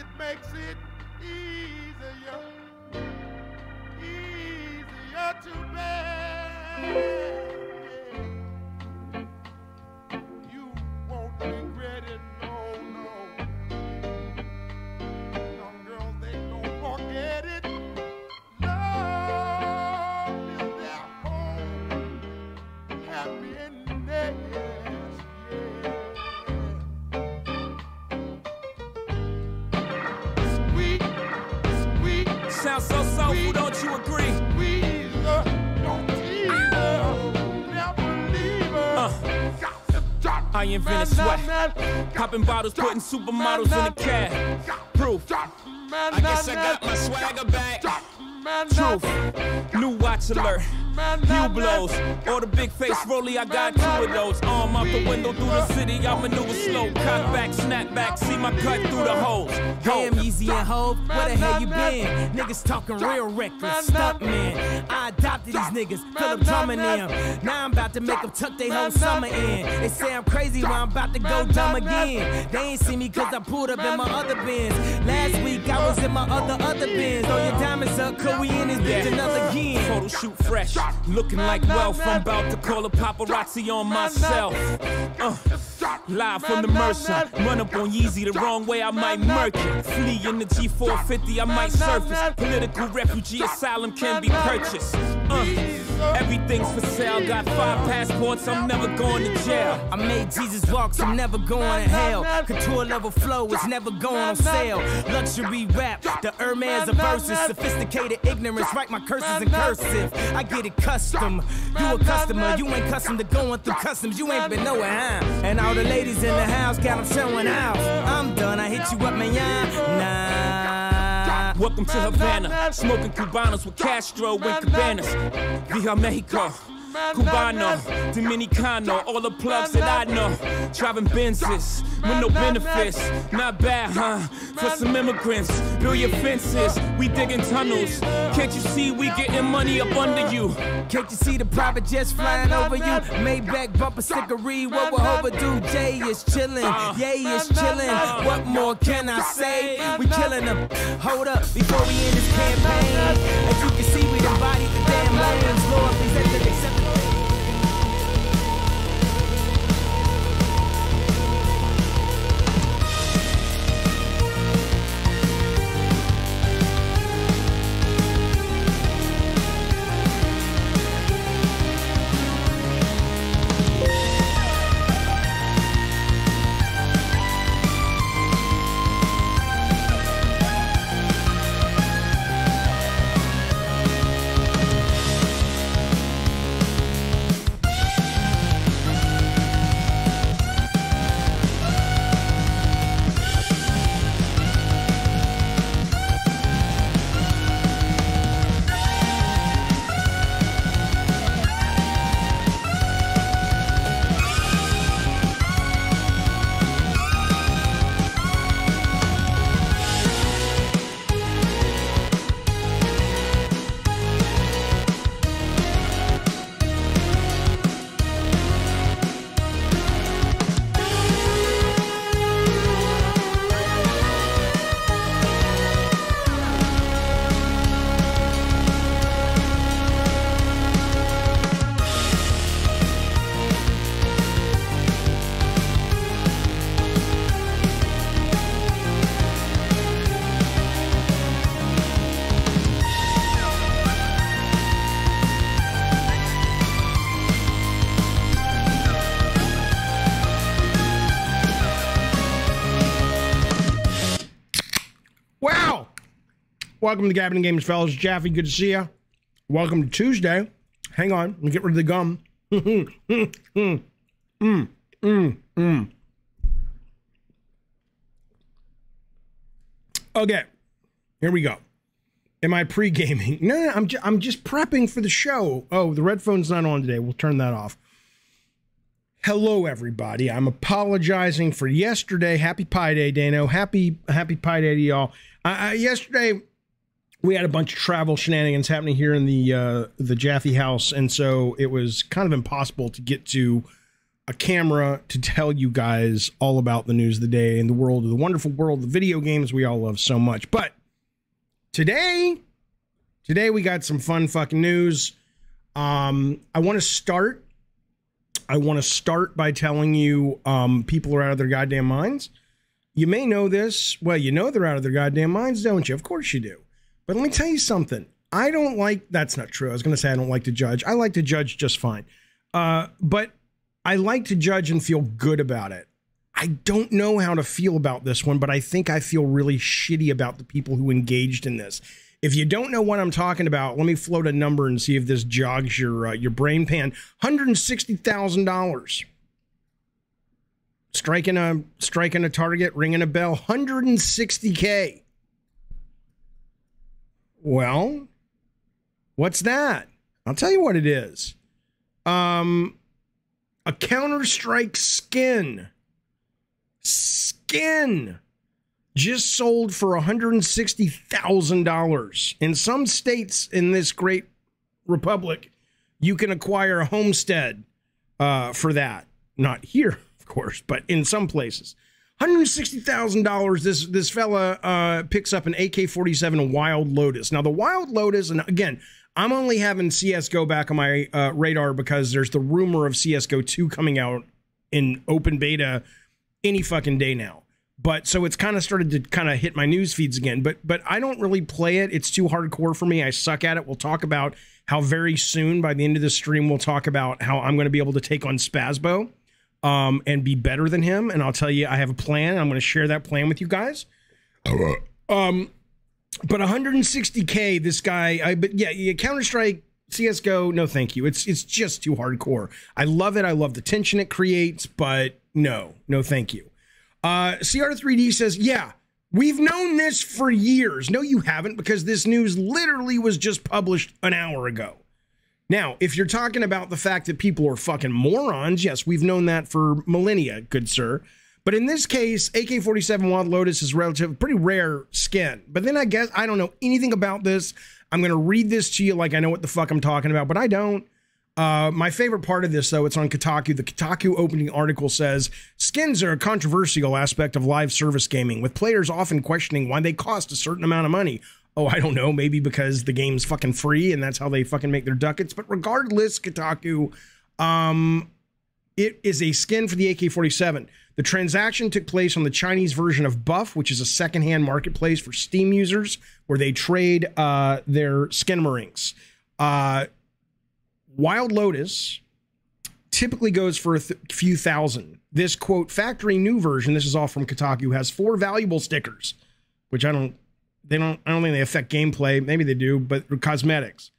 it makes it easier to bear. You won't regret it, no, no. Some girls, they don't forget it. Love is their home, happiness, yeah. Sweet, sweet. Sounds so soulful, don't you agree? I invented sweat, popping bottles, putting supermodels in the cab. Proof, I guess I got my swagger back. Truth, new watch alert, few blows, or the big face rollie, I got 2 of those. Arm out the window through the city, I maneuver slow. Cock back, snap back, see my cut through the holes. Damn, Easy and Hove, where the hell you been? Niggas talking real reckless, stunt man. I adopted these niggas, Philip drumming them. Now I'm about to make them tuck they whole summer in. They say I'm crazy, well I'm about to go dumb again. They ain't see me cause I pulled up in my other bins. Last week I was in my other bins. Throw your diamonds up, cause we in this bitch another again. Photo shoot fresh, looking like wealth. I'm about to call a paparazzi on myself. Live from the Mercer, run up on Yeezy the wrong way, I might murk it. Flee in the G450, I might surface. Political refugee asylum can be purchased. Everything's for sale, got 5 passports, I'm never going to jail. I made Jesus walk, so I'm never going to hell. Couture level flow is never going on sale. Luxury rap, the Hermes of verses. Sophisticated ignorance, write my curses in cursive. I get it custom, you a customer. You ain't custom to going through customs, you ain't been nowhere, huh? And all the ladies in the house got them showing out. I'm done, I hit you up, man, nah. Welcome to Havana, smoking Cubanos with Castro and Cabanas. Via Mexico, Cubano, Dominicano, all the plugs that I know. Driving Benzes with no benefits, not bad, huh? For some immigrants, build your fences, we digging tunnels. Can't you see we getting money up under you? Can't you see the private jets flying over you? Maybach bumper stickery, what we're overdue. Jay is chillin', Yay is chillin'. What more can I say? We killing them. Hold up, before we end this campaign. As you can see, we embodied the damn lanes. Lord, please let them accept the Welcome to Gabbing Games, fellas. Jaffe, good to see ya. Welcome to Tuesday. Hang on, let me get rid of the gum. Okay, here we go. Am I pre-gaming? No, I'm just prepping for the show. Oh, the red phone's not on today. We'll turn that off. Hello, everybody. I'm apologizing for yesterday. Happy Pi Day, Dano. Happy Pi Day to y'all. Yesterday, we had a bunch of travel shenanigans happening here in the Jaffe house, and so it was kind of impossible to get to a camera to tell you guys all about the news of the day and the world of the wonderful world of video games we all love so much. But today we got some fun fucking news. I want to start by telling you people are out of their goddamn minds. You may know this. Well, you know they're out of their goddamn minds, don't you? Of course you do. But let me tell you something. I don't like... That's not true. I was going to say I don't like to judge. I like to judge just fine. But I like to judge and feel good about it. I don't know how to feel about this one, but I think I feel really shitty about the people who engaged in this. If you don't know what I'm talking about, let me float a number and see if this jogs your brain pan. $160,000. Striking a target, ringing a bell. $160K. Well, what's that? I'll tell you what it is. A Counter-Strike skin. Just sold for $160,000. In some states in this great republic, you can acquire a homestead for that. Not here, of course, but in some places. $160,000. This fella picks up an AK-47 Wild Lotus. Now, the Wild Lotus, and again, I'm only having CSGO back on my radar because there's the rumor of CSGO 2 coming out in open beta any fucking day now. But so it's kind of started to kind of hit my news feeds again. But I don't really play it. It's too hardcore for me. I suck at it. We'll talk about how very soon, by the end of the stream, we'll talk about how I'm going to be able to take on Spazbo and be better than him. And I'll tell you, I have a plan. I'm going to share that plan with you guys. But 160K, this guy. But yeah, Counter-Strike, CSGO, no thank you. It's just too hardcore. I love it. I love the tension it creates, but no thank you. CR3D says, yeah, we've known this for years. No, you haven't, because this news literally was just published an hour ago. Now, if you're talking about the fact that people are fucking morons, yes, we've known that for millennia, good sir. But in this case, AK-47 Wild Lotus is pretty rare skin. But then I guess I don't know anything about this. I'm going to read this to you like I know what the fuck I'm talking about, but I don't. My favorite part of this, though, it's on Kotaku. The Kotaku opening article says, skins are a controversial aspect of live service gaming, with players often questioning why they cost a certain amount of money. Oh, I don't know, maybe because the game's fucking free and that's how they fucking make their ducats. But regardless, Kotaku, it is a skin for the AK-47. The transaction took place on the Chinese version of Buff, which is a secondhand marketplace for Steam users where they trade their Skinamarings. Wild Lotus typically goes for a few thousand. This, quote, factory new version, this is all from Kotaku, has 4 valuable stickers, which I don't think they affect gameplay. Maybe they do, but cosmetics,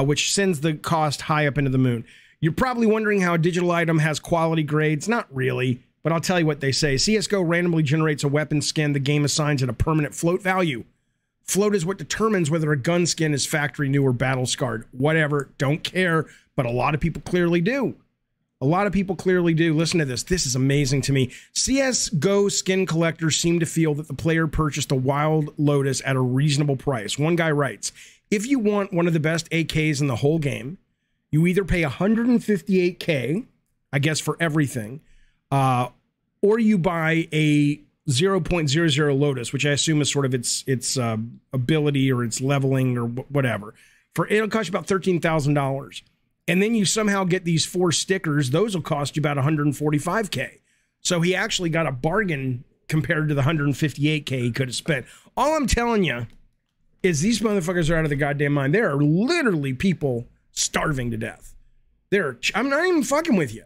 which sends the cost high up into the moon. You're probably wondering how a digital item has quality grades. Not really, but I'll tell you what they say. CSGO randomly generates a weapon skin the game assigns it a permanent float value. Float is what determines whether a gun skin is factory new or battle scarred. Whatever, don't care, but a lot of people clearly do. A lot of people clearly do. Listen to this. This is amazing to me. CSGO skin collectors seem to feel that the player purchased a Wild Lotus at a reasonable price. One guy writes, if you want one of the best AKs in the whole game, you either pay $158K, I guess for everything, or you buy a 0.00 Lotus, which I assume is sort of its ability or its leveling or whatever. It'll cost you about $13,000. And then you somehow get these 4 stickers. Those will cost you about $145K. So he actually got a bargain compared to the $158K he could have spent. All I'm telling you is these motherfuckers are out of their goddamn mind. There are literally people starving to death. I'm not even fucking with you.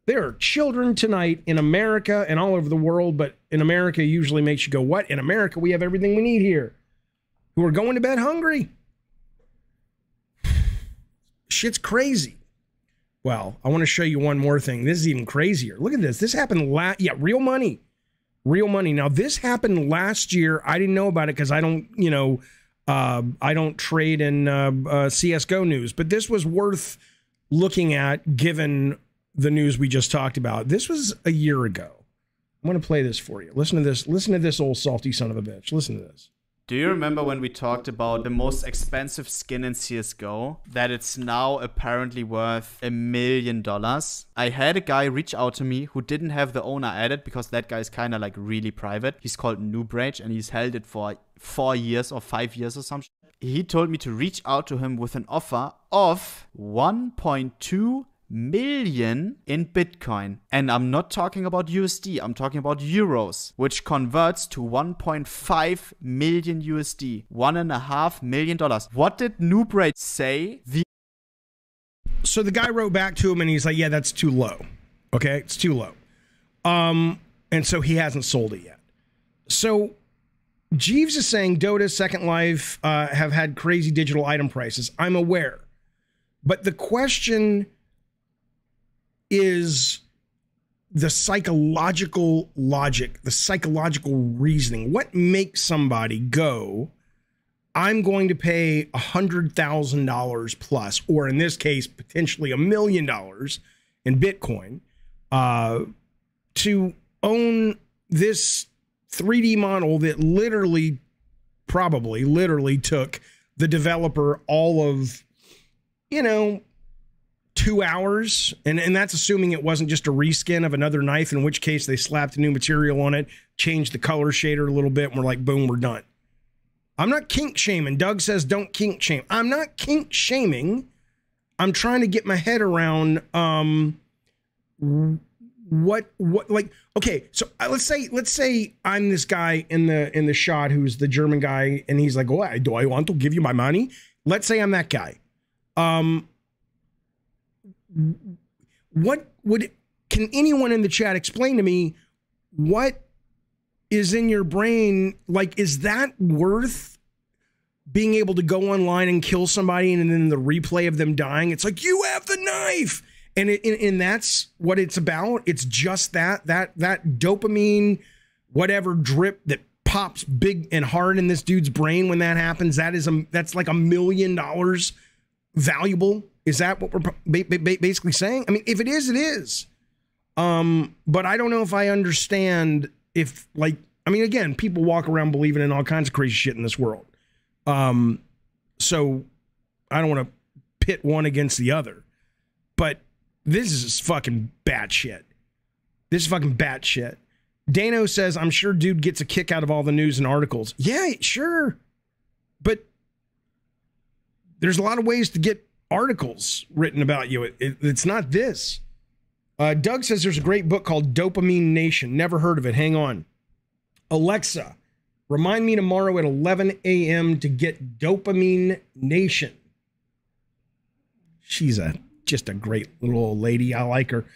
There are children tonight in America and all over the world, but in America usually makes you go, what? In America, we have everything we need here. Who are going to bed hungry. Shit's crazy. Well, I want to show you one more thing. This is even crazier. Look at this. This happened real money. Real money. Now, this happened last year. I didn't know about it because I don't trade in CSGO news, but this was worth looking at given the news we just talked about. This was a year ago. I'm going to play this for you. Listen to this. Listen to this old salty son of a bitch. Listen to this. Do you remember when we talked about the most expensive skin in CSGO? That it's now apparently worth $1 million. I had a guy reach out to me who didn't have the owner added because that guy is kind of like really private. He's called Noobrage and he's held it for 4 years or 5 years or something. He told me to reach out to him with an offer of 1.2 million in Bitcoin. And I'm not talking about USD, I'm talking about euros, which converts to 1.5 million USD, $1.5 million. What did Noobrate say? So the guy wrote back to him and he's like, yeah, that's too low. Okay, it's too low. And so he hasn't sold it yet. So Jeeves is saying Dota, Second Life have had crazy digital item prices. I'm aware. But the question is the psychological logic, the psychological reasoning. What makes somebody go, I'm going to pay $100,000 plus, or in this case, potentially $1 million in Bitcoin, to own this 3D model that literally took the developer all of, 2 hours, and that's assuming it wasn't just a reskin of another knife, in which case they slapped a new material on it, changed the color shader a little bit, and we're like, boom, we're done. I'm not kink shaming. Doug says don't kink shame. I'm not kink shaming. I'm trying to get my head around what like, okay, so let's say I'm this guy in the shot who's the German guy, and he's like, oh, do I want to give you my money? Let's say I'm that guy. Can anyone in the chat explain to me what is in your brain? Like, is that worth being able to go online and kill somebody and then the replay of them dying? It's like, you have the knife. And that's what it's about. It's just that dopamine, whatever drip that pops big and hard in this dude's brain when that happens. That's like $1 million valuable. Is that what we're basically saying? I mean, if it is, it is. But I don't know if I understand if, like, I mean, again, people walk around believing in all kinds of crazy shit in this world. So I don't want to pit one against the other. But this is fucking bad shit. This is fucking bad shit. Dano says, I'm sure dude gets a kick out of all the news and articles. Yeah, sure. But there's a lot of ways to get articles written about you. It's not this. Doug says there's a great book called Dopamine Nation. Never heard of it. Hang on. Alexa, remind me tomorrow at 11 a.m. to get Dopamine Nation. She's just a great little old lady. I like her.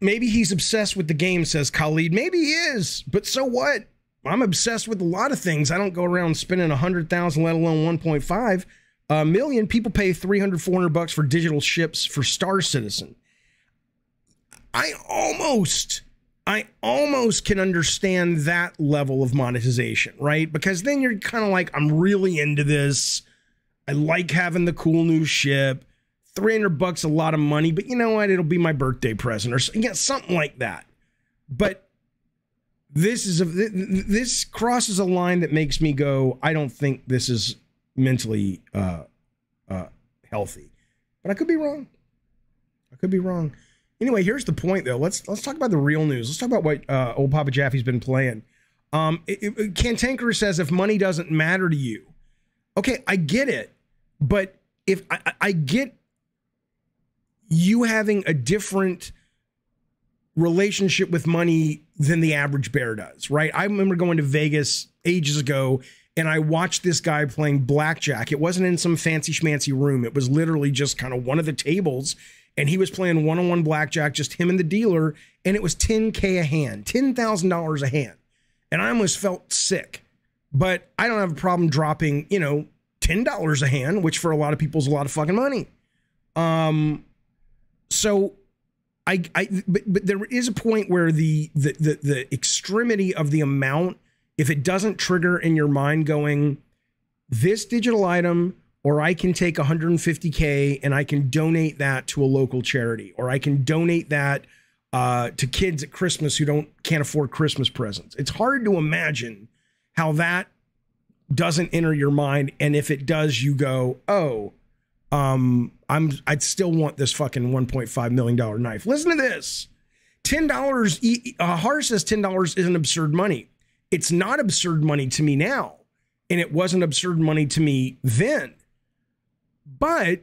Maybe he's obsessed with the game, says Khalid. Maybe he is, but so what? I'm obsessed with a lot of things. I don't go around spending 100,000, let alone 1.5 million. People pay $300, $400 for digital ships for Star Citizen. I almost can understand that level of monetization, right? Because then you're kind of like, I'm really into this. I like having the cool new ship. $300 a lot of money, but you know what? It'll be my birthday present or something like that. But this crosses a line that makes me go, I don't think this is mentally healthy. But I could be wrong. Anyway, here's the point, though. Let's talk about the real news. Let's talk about what old Papa Jaffe's been playing. Cantanker says, if money doesn't matter to you, okay, I get it. But if I get you having a different relationship with money than the average bear does, right? I remember going to Vegas ages ago, and I watched this guy playing blackjack. It wasn't in some fancy schmancy room. It was literally just kind of one of the tables, and he was playing one-on-one blackjack, just him and the dealer, and it was $10K a hand, $10,000 a hand. And I almost felt sick. But I don't have a problem dropping, $10 a hand, which for a lot of people is a lot of fucking money. So but there is a point where the extremity of the amount, if it doesn't trigger in your mind going, this digital item, or I can take 150K and I can donate that to a local charity, or I can donate that to kids at Christmas who can't afford Christmas presents. It's hard to imagine how that doesn't enter your mind, and if it does, you go, oh, I'd still want this fucking $1.5 million knife. Listen to this. $10, Har says $10 isn't absurd money. It's not absurd money to me now, and it wasn't absurd money to me then. But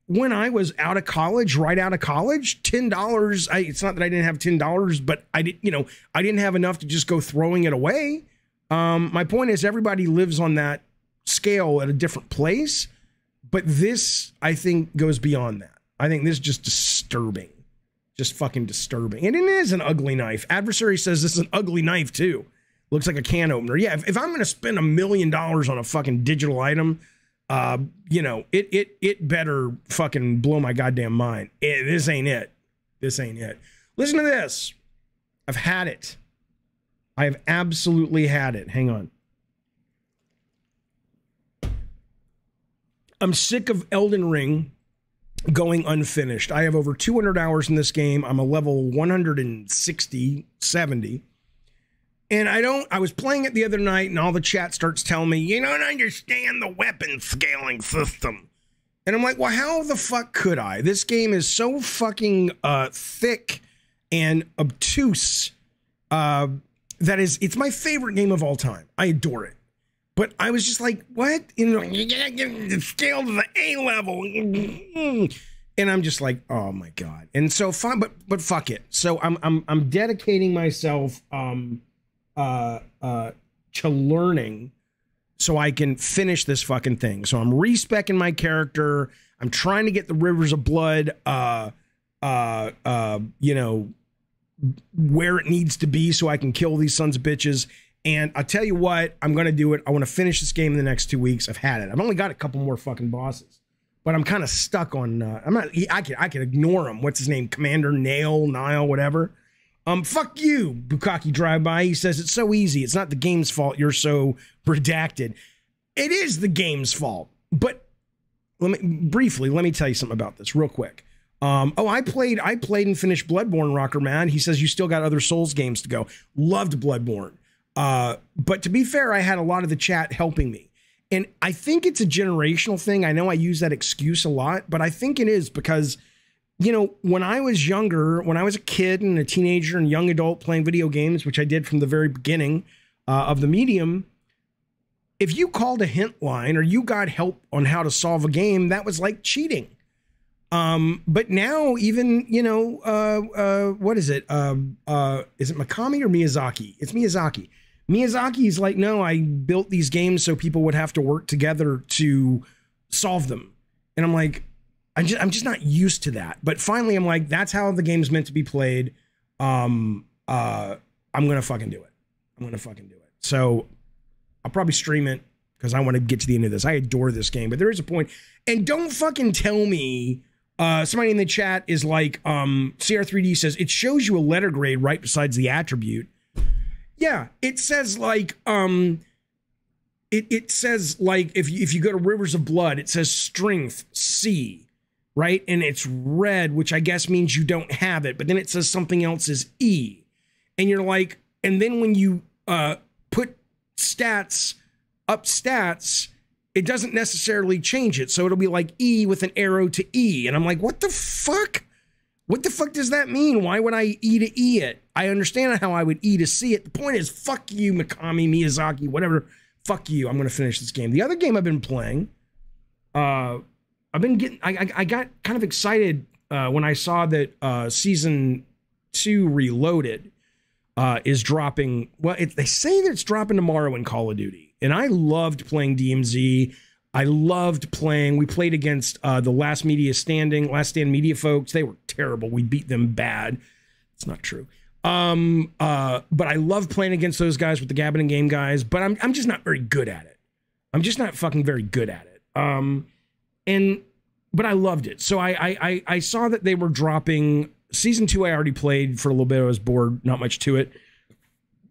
when I was out of college, right out of college, $10, it's not that I didn't have $10, but I didn't have enough to just go throwing it away. My point is, everybody lives on that scale at a different place, but this, I think, goes beyond that. I think this is just disturbing. Just fucking disturbing. And it is an ugly knife. Adversary says this is an ugly knife too. Looks like a can opener. Yeah, if I'm going to spend $1 million on a fucking digital item, it better fucking blow my goddamn mind. This ain't it. This ain't it. Listen to this. I've had it. I have absolutely had it. Hang on. I'm sick of Elden Ring going unfinished. I have over 200 hours in this game. I'm a level 160, 70. And I was playing it the other night, and all the chat starts telling me, you don't understand the weapon scaling system. And I'm like, well, how the fuck could I? This game is so fucking thick and obtuse. It's my favorite game of all time. I adore it. But I was just like, what? You gotta get the scale to the A level. And I'm just like, oh my God. And so fine, but fuck it. So I'm dedicating myself to learning so I can finish this fucking thing. So I'm respecing my character. I'm trying to get the rivers of blood where it needs to be so I can kill these sons of bitches. And I'll tell you what, I'm going to do it. I want to finish this game in the next 2 weeks. I've had it. I've only got a couple more fucking bosses, but I'm kind of stuck on, I can ignore them. What's his name? Commander Nile, whatever. Fuck you, Bukaki Drive-By. He says it's so easy. It's not the game's fault. You're so redacted. It is the game's fault. But let me tell you something about this real quick. I played and finished Bloodborne, Rocker Man. He says you still got other Souls games to go. Loved Bloodborne. But to be fair, I had a lot of the chat helping me. And I think it's a generational thing. I know I use that excuse a lot, but I think it is because, when I was younger, when I was a kid and a teenager and young adult playing video games, which I did from the very beginning of the medium, if you called a hint line or you got help on how to solve a game, that was like cheating. But now even, what is it? Is it Mikami or Miyazaki? It's Miyazaki. Miyazaki's like, no, I built these games so people would have to work together to solve them. And I'm like, I'm just not used to that. But finally, I'm like, that's how the game's meant to be played. I'm going to fucking do it. So I'll probably stream it because I want to get to the end of this. I adore this game, but there is a point. And don't fucking tell me, somebody in the chat is like, CR3D says, it shows you a letter grade right besides the attribute. Yeah, it says like, it says like, if you go to Rivers of Blood, it says strength C. Right? And it's red, which I guess means you don't have it. But then it says something else is E. And you're like, and then when you put stats, it doesn't necessarily change it. So it'll be like E with an arrow to E. And I'm like, what the fuck? What the fuck does that mean? Why would I E to E it? I understand how I would E to C it. The point is, fuck you, Mikami, Miyazaki, whatever. Fuck you. I'm going to finish this game. The other game I've been playing, I got kind of excited when I saw that season 2 Reloaded is dropping. Well, they say that it's dropping tomorrow in Call of Duty, and I loved playing DMZ. I loved playing. We played against the Last Stand Media folks. They were terrible. We beat them bad. It's not true. But I love playing against those guys with the Gabbin and Game guys. But I'm just not very good at it. I'm just not fucking very good at it. But I loved it. So I saw that they were dropping season 2. I already played for a little bit. I was bored, not much to it.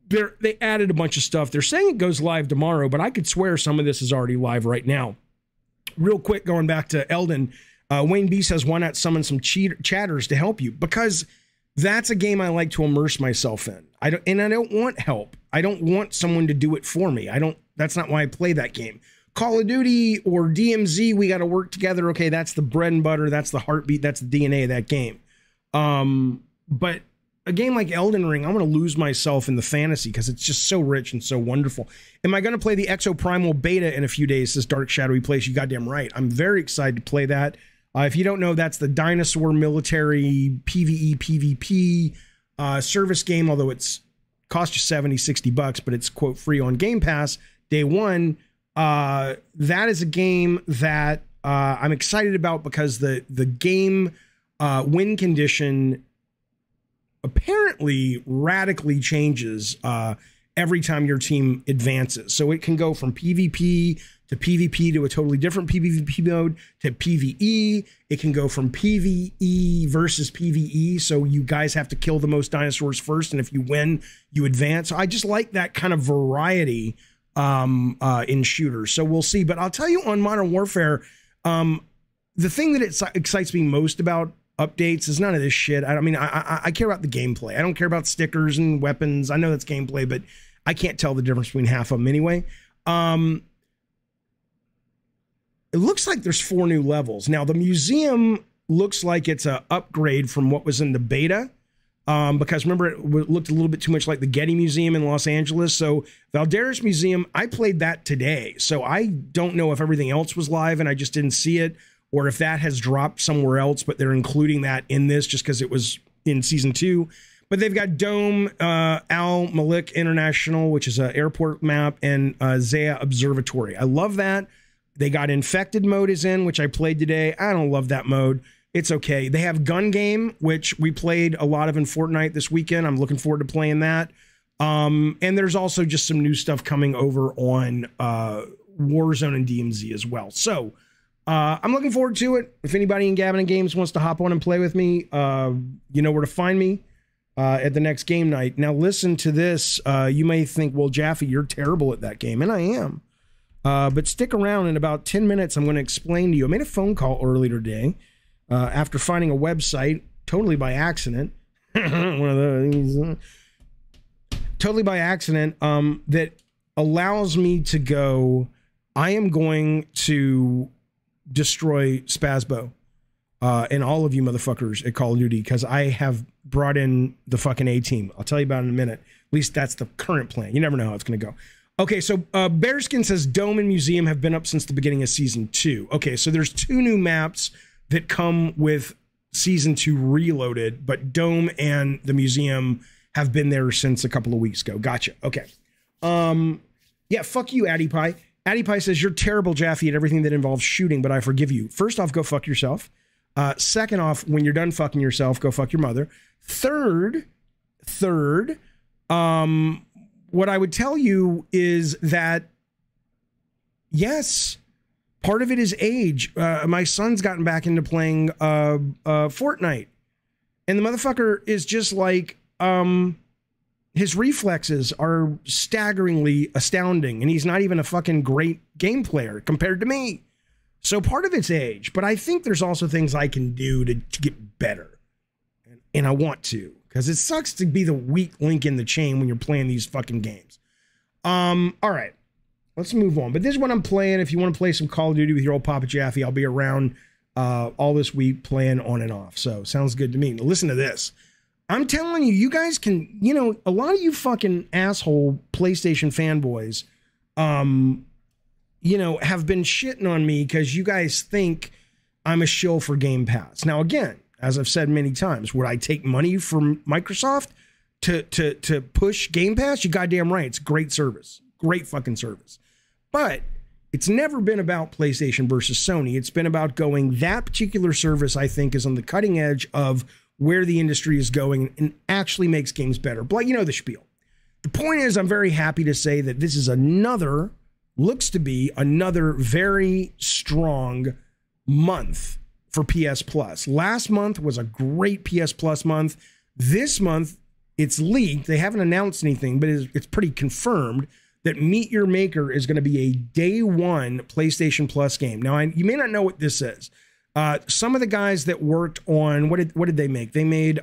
They added a bunch of stuff. They're saying it goes live tomorrow, but I could swear some of this is already live right now. Real quick, going back to Elden, Wayne B says, why not summon some chatters to help you? Because that's a game I like to immerse myself in. I don't want help. I don't want someone to do it for me. I don't That's not why I play that game. Call of Duty or DMZ, we got to work together. Okay, that's the bread and butter. That's the heartbeat. That's the DNA of that game. But a game like Elden Ring, I'm going to lose myself in the fantasy because it's just so rich and so wonderful. Am I going to play the Exoprimal beta in a few days? This Dark Shadowy Place. You goddamn right. I'm very excited to play that. If you don't know, that's the dinosaur military PvE PvP service game, although it's cost you $70-$60, but it's quote free on Game Pass day one. That is a game that I'm excited about because the game win condition apparently radically changes every time your team advances. So it can go from PvP to PvP to a totally different PvP mode to PvE. It can go from PvE versus PvE. So you guys have to kill the most dinosaurs first, and if you win, you advance. So I just like that kind of variety in shooters. So we'll see. But I'll tell you on Modern Warfare, the thing that excites me most about updates is none of this shit. I mean, I care about the gameplay. I don't care about stickers and weapons. I know that's gameplay, but I can't tell the difference between half of them anyway. It looks like there's 4 new levels. Now, the museum looks like it's an upgrade from what was in the beta. Because remember, it looked a little bit too much like the Getty Museum in Los Angeles. So Valderas Museum, I played that today. So I don't know if everything else was live and I just didn't see it, or if that has dropped somewhere else, but they're including that in this just because it was in season 2. But they've got Dome, Al Malik International, which is an airport map, and Zaya Observatory. I love that. They got Infected mode is in, which I played today. I don't love that mode. It's okay. They have Gun Game, which we played a lot of in Fortnite this weekend. I'm looking forward to playing that. And there's also just some new stuff coming over on Warzone and DMZ as well. So I'm looking forward to it. If anybody in Gavin and Games wants to hop on and play with me, you know where to find me at the next game night. Now listen to this. You may think, well, Jaffe, you're terrible at that game. And I am. But stick around. In about 10 minutes, I'm going to explain to you. I made a phone call earlier today after finding a website totally by accident. One of those. Totally by accident that allows me to go, I am going to destroy Spazbo and all of you motherfuckers at Call of Duty because I have brought in the fucking A-team. I'll tell you about it in a minute. At least that's the current plan. You never know how it's going to go. Okay, so Bearskin says Dome and Museum have been up since the beginning of Season 2. Okay, so there's 2 new maps that come with Season 2 Reloaded, but Dome and the Museum have been there since a couple of weeks ago. Gotcha. Okay. Yeah, fuck you, Addy Pie. Addy Pie says, you're terrible, Jaffe, at everything that involves shooting, but I forgive you. First off, go fuck yourself. Second off, when you're done fucking yourself, go fuck your mother. Third, what I would tell you is that, yes, part of it is age. My son's gotten back into playing Fortnite. And the motherfucker is just like, his reflexes are staggeringly astounding. And he's not even a fucking great game player compared to me. So part of it's age. But I think there's also things I can do to get better. And I want to. Because it sucks to be the weak link in the chain when you're playing these fucking games. All right. Let's move on. But this is what I'm playing. If you want to play some Call of Duty with your old Papa Jaffe, I'll be around all this week playing on and off. So sounds good to me. Now listen to this. I'm telling you, you guys can, you know, a lot of you fucking asshole PlayStation fanboys, you know, have been shitting on me because you guys think I'm a shill for Game Pass. Now, again, as I've said many times, would I take money from Microsoft to push Game Pass? You goddamn right. It's a great service. Great fucking service. But it's never been about PlayStation versus Sony. It's been about going, that particular service, I think, is on the cutting edge of where the industry is going and actually makes games better. But you know the spiel. The point is, I'm very happy to say that this is another, looks to be another very strong month for PS Plus. Last month was a great PS Plus month. This month, it's leaked. They haven't announced anything, but it's pretty confirmed that Meet Your Maker is going to be a day one PlayStation Plus game. Now, you may not know what this is. Some of the guys that worked on, what did they make? They made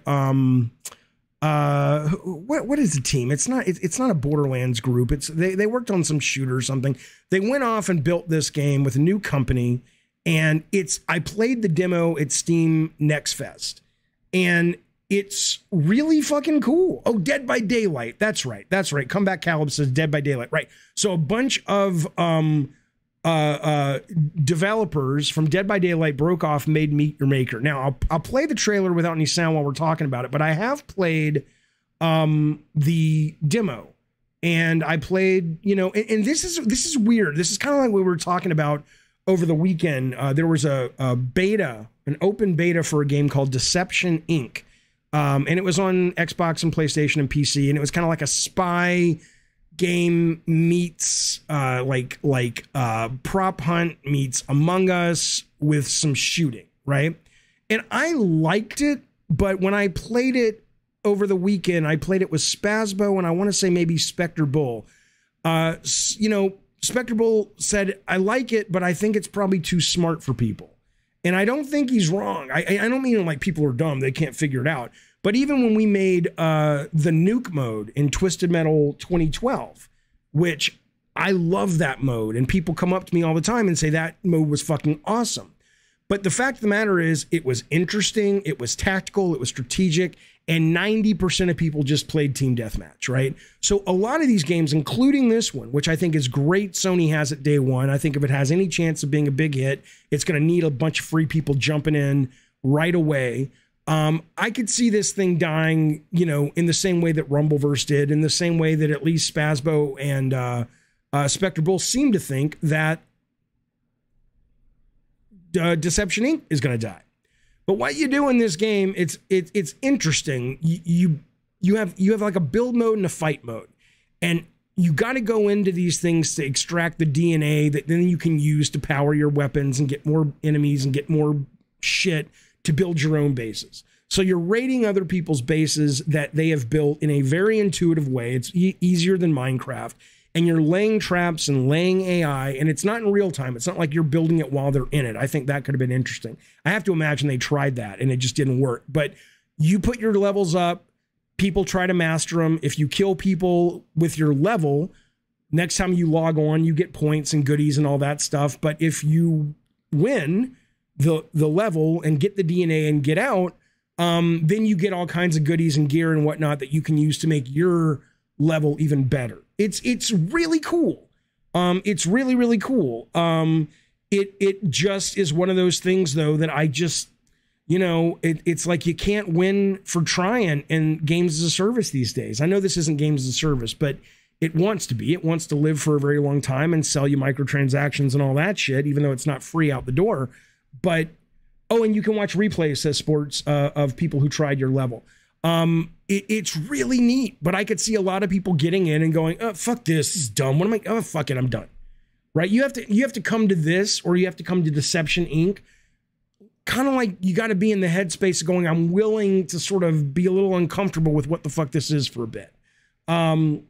what is the team? It's not a Borderlands group. They worked on some shooter or something. They went off and built this game with a new company, and I played the demo at Steam Next Fest, and it's really fucking cool. Oh, Dead by Daylight. That's right. Comeback Caleb says Dead by Daylight. Right. So a bunch of developers from Dead by Daylight broke off and made Meet Your Maker. Now I'll play the trailer without any sound while we're talking about it, but I have played the demo, and I played, and this is weird. This is kind of like what we were talking about over the weekend. There was a beta, an open beta for a game called Deception Inc. And it was on Xbox and PlayStation and PC, and it was kind of like a spy game meets prop hunt meets Among Us with some shooting, right? And I liked it, but when I played it over the weekend, I played it with Spazbo, and I want to say maybe Spectre Bull. Spectre Bull said, I like it, but I think it's probably too smart for people. And I don't think he's wrong. I don't mean like people are dumb, they can't figure it out. But even when we made the nuke mode in Twisted Metal 2012, which I love that mode, and people come up to me all the time and say that mode was fucking awesome. But the fact of the matter is, it was interesting, it was tactical, it was strategic, and 90% of people just played Team Deathmatch, right? So a lot of these games, including this one, which I think is great Sony has at day one, I think if it has any chance of being a big hit, it's going to need a bunch of free people jumping in right away. I could see this thing dying, in the same way that Rumbleverse did, in the same way that at least Spazbo and Spectre Bull seem to think that Deception Inc. is going to die. But what you do in this game, it's interesting. You have like a build mode and a fight mode, and you got to go into these things to extract the DNA that then you can use to power your weapons and get more enemies and get more shit to build your own bases. So you're raiding other people's bases that they have built in a very intuitive way. It's easier than Minecraft. And you're laying traps and laying AI, and it's not in real time. It's not like you're building it while they're in it. I think that could have been interesting. I have to imagine they tried that, and it just didn't work. But you put your levels up, people try to master them. If you kill people with your level, next time you log on, you get points and goodies and all that stuff. But if you win the level and get the DNA and get out, then you get all kinds of goodies and gear and whatnot that you can use to make your level even better. It's really cool. It's really, really cool. It just is one of those things, though, that I just, it's like you can't win for trying in games as a service these days. I know this isn't games as a service, but it wants to be. It wants to live for a very long time and sell you microtransactions and all that shit, even though it's not free out the door. But, and you can watch replays, says Sports, of people who tried your level. It's really neat, but I could see a lot of people getting in and going, oh, fuck this is dumb. What am I? Oh, fuck it, I'm done. Right? You have to come to this, or you have to come to Deception Inc. Kind of like you got to be in the headspace of going, I'm willing to sort of be a little uncomfortable with what the fuck this is for a bit. And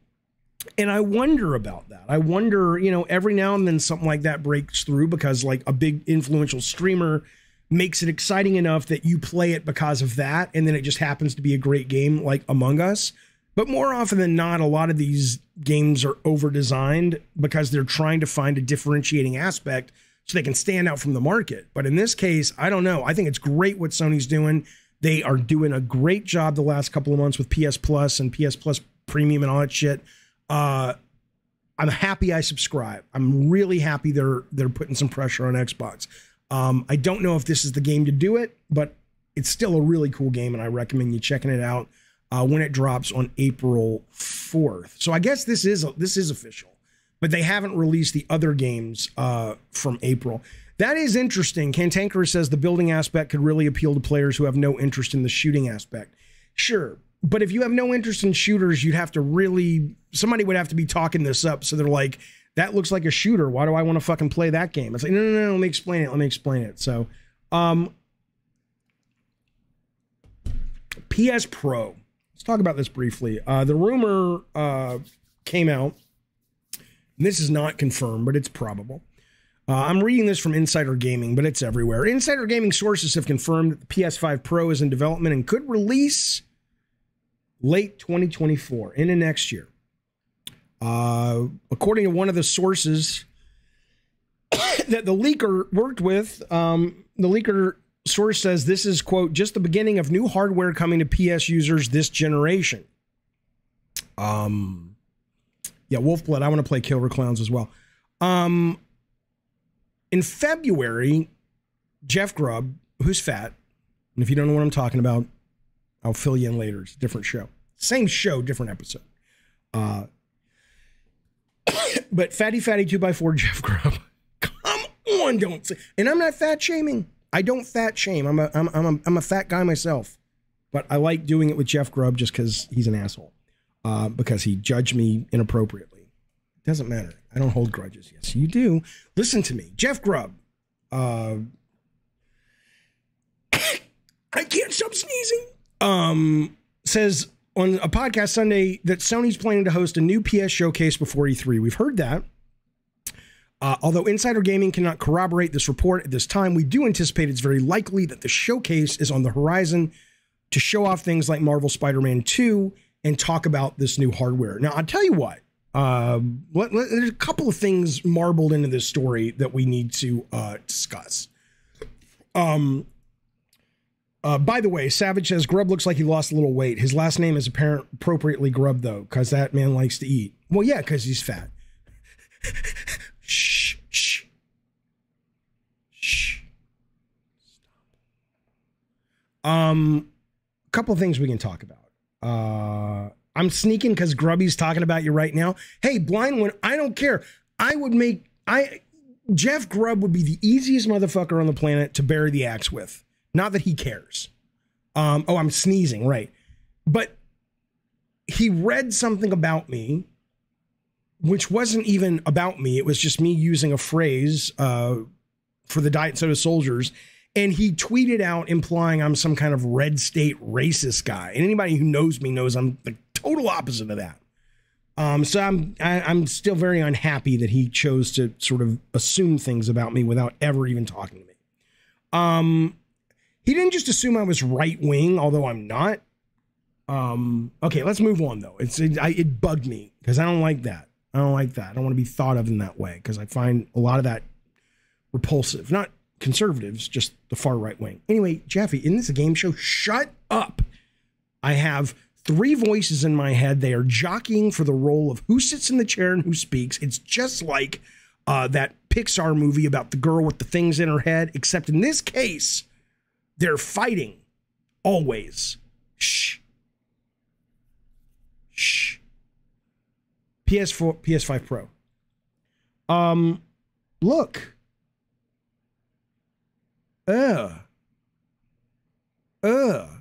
I wonder about that. I wonder, every now and then something like that breaks through because like a big influential streamer makes it exciting enough that you play it because of that, and then it just happens to be a great game like Among Us. But more often than not, a lot of these games are over-designed because they're trying to find a differentiating aspect so they can stand out from the market. But in this case, I don't know. I think it's great what Sony's doing. They are doing a great job the last couple of months with PS Plus and PS Plus Premium and all that shit. I'm happy I subscribe. I'm really happy they're putting some pressure on Xbox. I don't know if this is the game to do it, but it's still a really cool game, and I recommend you checking it out when it drops on April 4th. So I guess this is official, but they haven't released the other games from April. That is interesting. Cantankerous says the building aspect could really appeal to players who have no interest in the shooting aspect. Sure, but if you have no interest in shooters, somebody would have to be talking this up. So they're like, that looks like a shooter. Why do I want to fucking play that game? It's like, no, let me explain it. So, PS Pro. Let's talk about this briefly. The rumor came out. And this is not confirmed, but it's probable. I'm reading this from Insider Gaming, but it's everywhere. Insider Gaming sources have confirmed that the PS5 Pro is in development and could release late 2024, into next year. According to one of the sources that the leaker worked with, the leaker source says this is, quote, just the beginning of new hardware coming to PS users this generation. Yeah, Wolfblood, I want to play Killer Clowns as well. In February, Jeff Grubb, who's fat, and if you don't know what I'm talking about, I'll fill you in later. It's a different show. Same show, different episode. But Fatty 2x4 Jeff Grubb. Come on, don't say. And I'm not fat shaming. I don't fat shame. I'm a fat guy myself. But I like doing it with Jeff Grubb just because he's an asshole. Because he judged me inappropriately. It doesn't matter. I don't hold grudges. Yes, you do. Listen to me. Jeff Grubb. I can't stop sneezing. Says on a podcast Sunday that Sony's planning to host a new PS showcase before E3. We've heard that. Although Insider Gaming cannot corroborate this report at this time, we do anticipate it's very likely that the showcase is on the horizon to show off things like Marvel Spider-Man 2 and talk about this new hardware. Now, I'll tell you what. There's a couple of things marbled into this story that we need to discuss. By the way, Savage says Grubb looks like he lost a little weight. His last name is appropriately Grubb, though, because that man likes to eat. Well, yeah, because he's fat. Shh, shh, shh. Stop. Couple of things we can talk about. I'm sneaking because Grubby's talking about you right now. Hey, blind one, I don't care. Jeff Grubb would be the easiest motherfucker on the planet to bury the axe with. Not that he cares. I'm sneezing, right. But he read something about me, which wasn't even about me. It was just me using a phrase for the Diet Soda Soldiers. And he tweeted out implying I'm some kind of red state racist guy. And anybody who knows me knows I'm the total opposite of that. So I'm still very unhappy that he chose to sort of assume things about me without ever even talking to me. He didn't just assume I was right wing, although I'm not. Okay, let's move on though. It bugged me because I don't like that. I don't like that. I don't want to be thought of in that way because I find a lot of that repulsive. Not conservatives, just the far right wing. Anyway, Jeffy, isn't this a game show? Shut up. I have 3 voices in my head. They are jockeying for the role of who sits in the chair and who speaks. It's just like that Pixar movie about the girl with the things in her head, except in this case, they're fighting always. Shh. Shh. PS5 Pro. Look.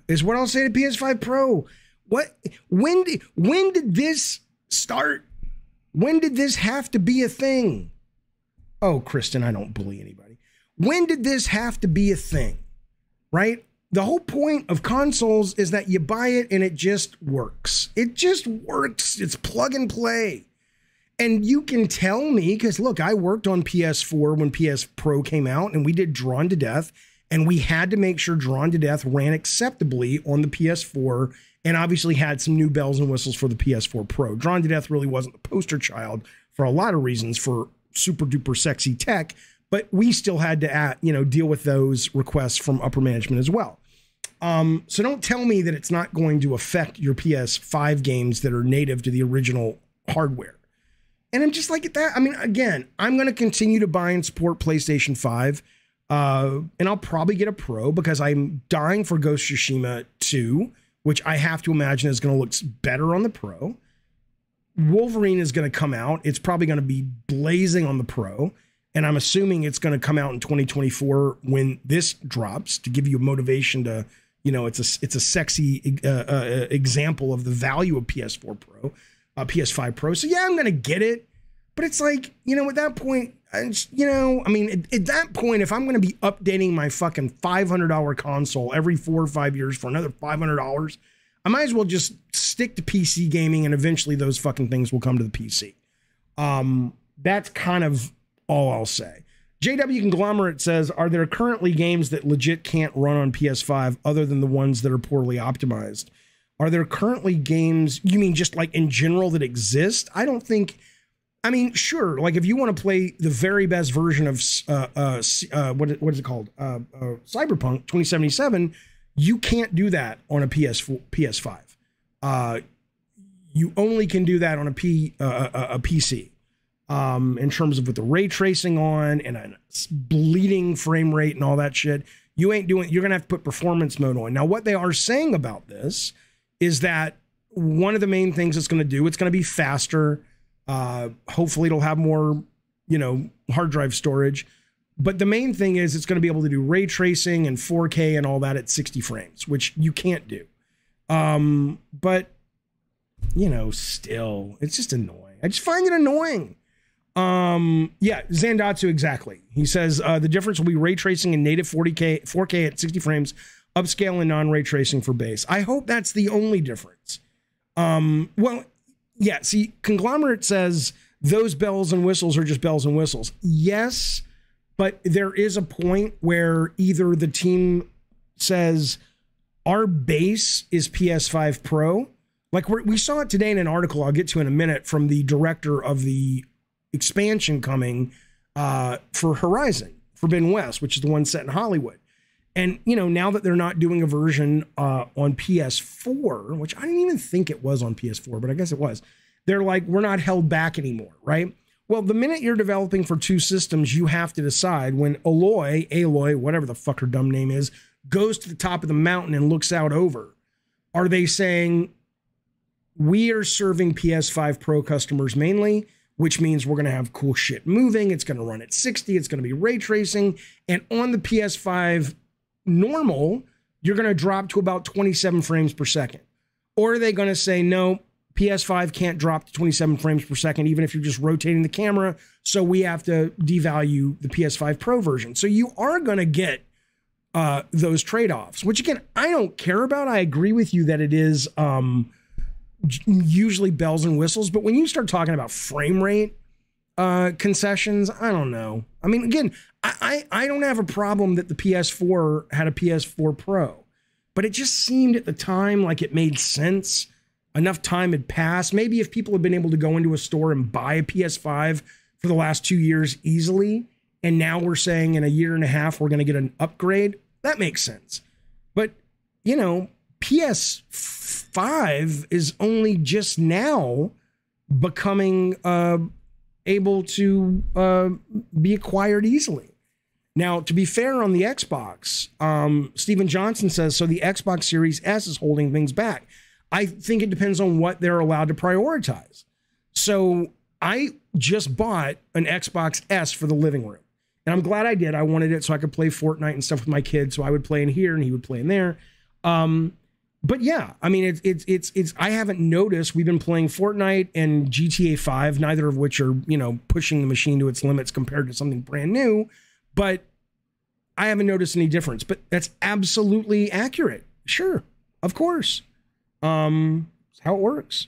Is what I'll say to PS5 Pro. What? When did this start? When did this have to be a thing? Oh, Kristen, I don't bully anybody. When did this have to be a thing? Right? The whole point of consoles is that you buy it and it just works. It just works. It's plug and play. And you can tell me, because look, I worked on PS4 when PS Pro came out and we did Drawn to Death, and we had to make sure Drawn to Death ran acceptably on the PS4 and obviously had some new bells and whistles for the PS4 Pro. Drawn to Death really wasn't the poster child for a lot of reasons for super duper sexy tech, but we still had to deal with those requests from upper management as well. So don't tell me that it's not going to affect your PS5 games that are native to the original hardware. And I'm just like at that. I mean, again, I'm going to continue to buy and support PlayStation 5. And I'll probably get a Pro because I'm dying for Ghost of Tsushima 2, which I have to imagine is going to look better on the Pro. Wolverine is going to come out. It's probably going to be blazing on the Pro. And I'm assuming it's going to come out in 2024 when this drops to give you a motivation to, it's a sexy example of the value of PS4 Pro, PS5 Pro. So yeah, I'm going to get it. But it's like, at that point, at that point, if I'm going to be updating my fucking $500 console every 4 or 5 years for another $500, I might as well just stick to PC gaming and eventually those fucking things will come to the PC. That's kind of all I'll say. JW Conglomerate says, are there currently games that legit can't run on PS5 other than the ones that are poorly optimized? Are there currently games, you mean just like in general, that exist? I don't think, I mean, sure, like if you want to play the very best version of what is it called? Cyberpunk 2077, you can't do that on a PS5. You only can do that on a PC. In terms of with the ray tracing on and a bleeding frame rate and all that shit, you're gonna have to put performance mode on. Now, what they are saying about this is that one of the main things it's gonna do, it's gonna be faster. Hopefully it'll have more, hard drive storage. But the main thing is it's gonna be able to do ray tracing and 4K and all that at 60 frames, which you can't do. But still, it's just annoying. I just find it annoying. Yeah, Zandatsu, exactly. He says the difference will be ray tracing in native 4K at 60 frames, upscale and non-ray tracing for base. I hope that's the only difference. Well, yeah, see, Conglomerate says those bells and whistles are just bells and whistles. Yes, but there is a point where either the team says our base is PS5 Pro. Like we saw it today in an article I'll get to in a minute from the director of the expansion coming for Horizon Forbidden West, which is the one set in Hollywood. And, now that they're not doing a version on PS4, which I didn't even think it was on PS4, but I guess it was. They're like, we're not held back anymore, right? Well, the minute you're developing for two systems, you have to decide when Aloy, whatever the fuck her dumb name is, goes to the top of the mountain and looks out over. Are they saying, we are serving PS5 Pro customers mainly, which means we're going to have cool shit moving. It's going to run at 60. It's going to be ray tracing. And on the PS5 normal, you're going to drop to about 27 frames per second. Or are they going to say, no, PS5 can't drop to 27 frames per second, even if you're just rotating the camera. So we have to devalue the PS5 Pro version. So you are going to get those trade-offs, which again, I don't care about. I agree with you that it is usually bells and whistles. But when you start talking about frame rate concessions, I don't know. I mean, again, I don't have a problem that the PS4 had a PS4 Pro, but it just seemed at the time like it made sense. Enough time had passed. Maybe if people had been able to go into a store and buy a PS5 for the last 2 years easily, and now we're saying in a year and a half we're going to get an upgrade, that makes sense. But, PS5 is only just now becoming able to be acquired easily. Now, to be fair on the Xbox, Steven Johnson says, so the Xbox Series S is holding things back. I think it depends on what they're allowed to prioritize. So I just bought an Xbox S for the living room. And I'm glad I did. I wanted it so I could play Fortnite and stuff with my kids. So I would play in here and he would play in there. But yeah, I mean, it's I haven't noticed. We've been playing Fortnite and GTA 5, neither of which are, pushing the machine to its limits compared to something brand new. But I haven't noticed any difference. But that's absolutely accurate. Sure. Of course. It's how it works.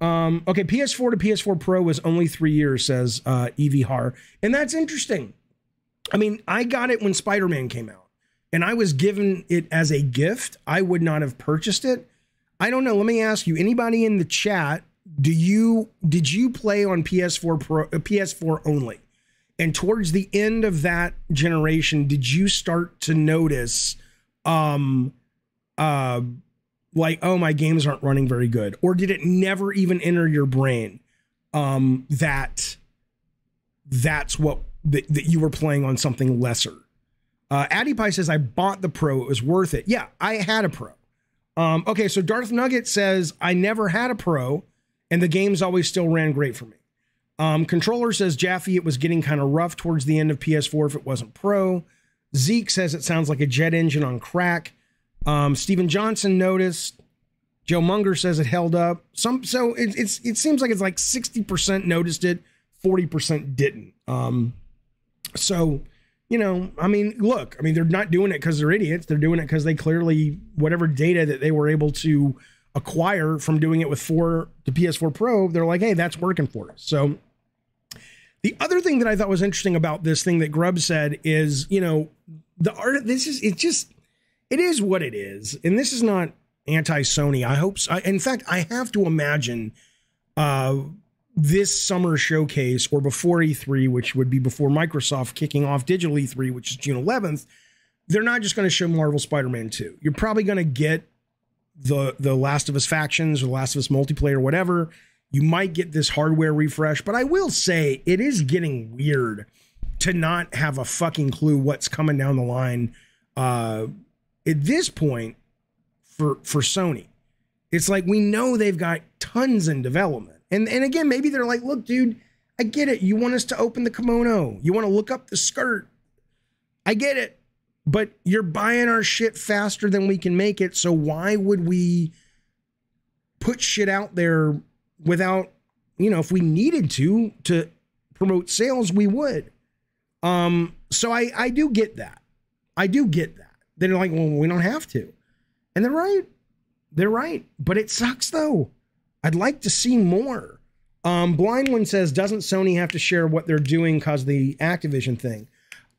Okay, PS4 to PS4 Pro was only 3 years, says Evie Har. And that's interesting. I mean, I got it when Spider-Man came out. And I was given it as a gift. I would not have purchased it. I don't know. Let me ask you, anybody in the chat, did you play on PS4 only? And towards the end of that generation, did you start to notice like, oh, my games aren't running very good? Or did it never even enter your brain that's what that you were playing on something lesser? Addy Pie says, I bought the Pro. It was worth it. Yeah, I had a Pro. Okay, so Darth Nugget says, I never had a Pro, and the games always still ran great for me. Controller says, Jaffe, it was getting kind of rough towards the end of PS4 if it wasn't Pro. Zeke says it sounds like a jet engine on crack. Steven Johnson noticed. Joe Munger says it held up. So it seems like it's like 60% noticed it, 40% didn't. So, I mean, look, they're not doing it because they're idiots. They're doing it because they clearly, whatever data that they were able to acquire from doing it with the PS4 Pro, they're like, hey, that's working for us. So the other thing that I thought was interesting about this thing that Grubb said is, the art, it is what it is. And this is not anti-Sony. I hope so. In fact, I have to imagine this summer showcase, or before E3, which would be before Microsoft kicking off Digital E3, which is June 11th, they're not just going to show Marvel Spider-Man 2. You're probably going to get the Last of Us Factions or Last of Us multiplayer, whatever. You might get this hardware refresh, but I will say it is getting weird to not have a fucking clue what's coming down the line at this point for Sony. It's like, we know they've got tons in development. And again, maybe they're like, look, dude, I get it. You want us to open the kimono. You want to look up the skirt. I get it. But you're buying our shit faster than we can make it. So why would we put shit out there without, if we needed to promote sales, we would. So I do get that. I do get that. They're like, well, we don't have to. And they're right. They're right. But it sucks, though. I'd like to see more. Blind One says, doesn't Sony have to share what they're doing because of the Activision thing?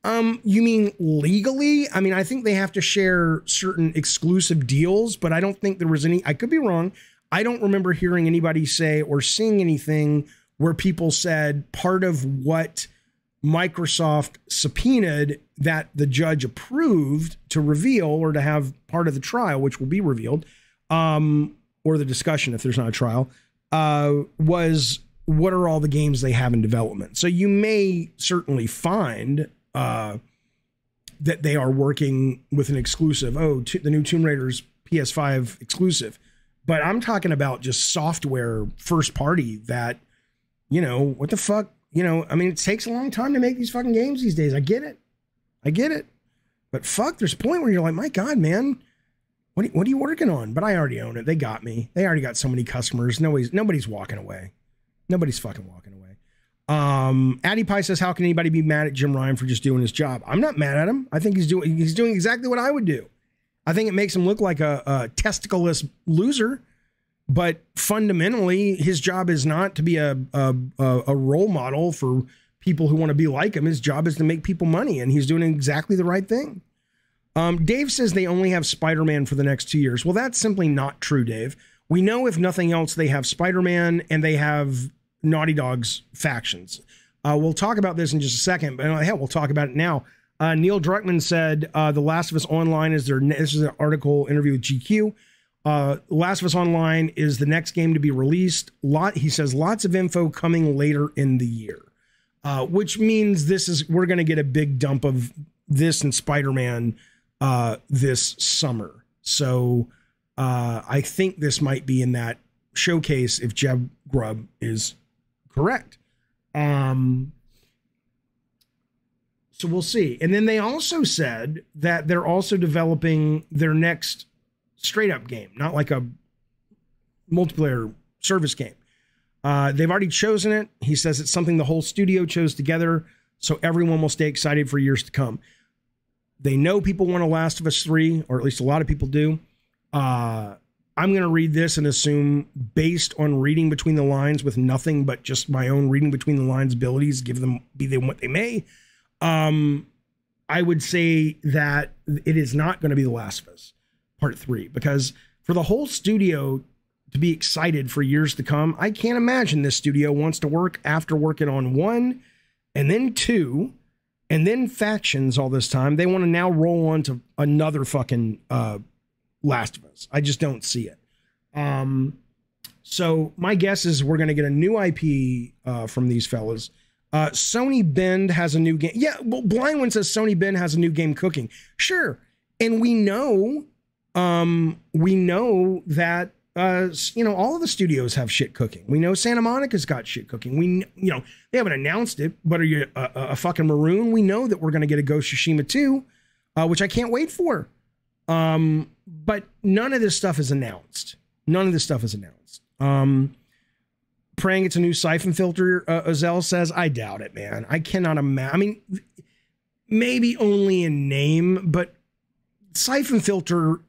You mean legally? I mean, I think they have to share certain exclusive deals, but I don't think there was any. I could be wrong. I don't remember hearing anybody say or seeing anything where people said part of what Microsoft subpoenaed that the judge approved to reveal or to have part of the trial, which will be revealed, or the discussion if there's not a trial, was what are all the games they have in development. So you may certainly find that they are working with an exclusive. The new Tomb Raider's PS5 exclusive. But I'm talking about just software first party that, what the fuck? I mean, it takes a long time to make these fucking games these days. I get it. But fuck, there's a point where you're like, my God, man, what are you working on? But I already own it. They got me. They already got so many customers. Nobody's walking away. Nobody's fucking walking away. Addy Pie says, how can anybody be mad at Jim Ryan for just doing his job? I'm not mad at him. I think he's doing exactly what I would do. I think it makes him look like a testicleless loser, but fundamentally his job is not to be a role model for people who want to be like him. His job is to make people money, and he's doing exactly the right thing. Dave says they only have Spider-Man for the next 2 years. Well, that's simply not true, Dave. We know, if nothing else, they have Spider-Man and they have Naughty Dog's factions. We'll talk about this in just a second, but hell, we'll talk about it now. Neil Druckmann said The Last of Us Online is this is an article interview with GQ. Last of Us Online is the next game to be released. He says lots of info coming later in the year, which means we're going to get a big dump of this and Spider-Man this summer. So I think this might be in that showcase if Jeb Grubb is correct. So we'll see. And then they also said that they're also developing their next straight up game, not like a multiplayer service game. They've already chosen it. He says it's something the whole studio chose together, so everyone will stay excited for years to come. They know people want a Last of Us 3, or at least a lot of people do. I'm going to read this and assume, based on reading between the lines with nothing but just my own reading between the lines abilities, be them what they may, I would say that it is not going to be The Last of Us Part 3, because for the whole studio to be excited for years to come, I can't imagine this studio wants to work after working on 1 and then 2 and then Factions all this time. They want to now roll on to another fucking Last of Us. I just don't see it. So my guess is we're going to get a new IP from these fellas. Sony Bend has a new game. Yeah, well, Blind One says Sony Bend has a new game cooking. Sure. And we know that, all of the studios have shit cooking. We know Santa Monica's got shit cooking. They haven't announced it, but are you a fucking maroon? We know that we're going to get a Ghost of Tsushima 2, which I can't wait for. But none of this stuff is announced. Praying it's a new siphon filter, Azelle says. I doubt it, man. I cannot imagine. I mean, maybe only in name, but siphon filter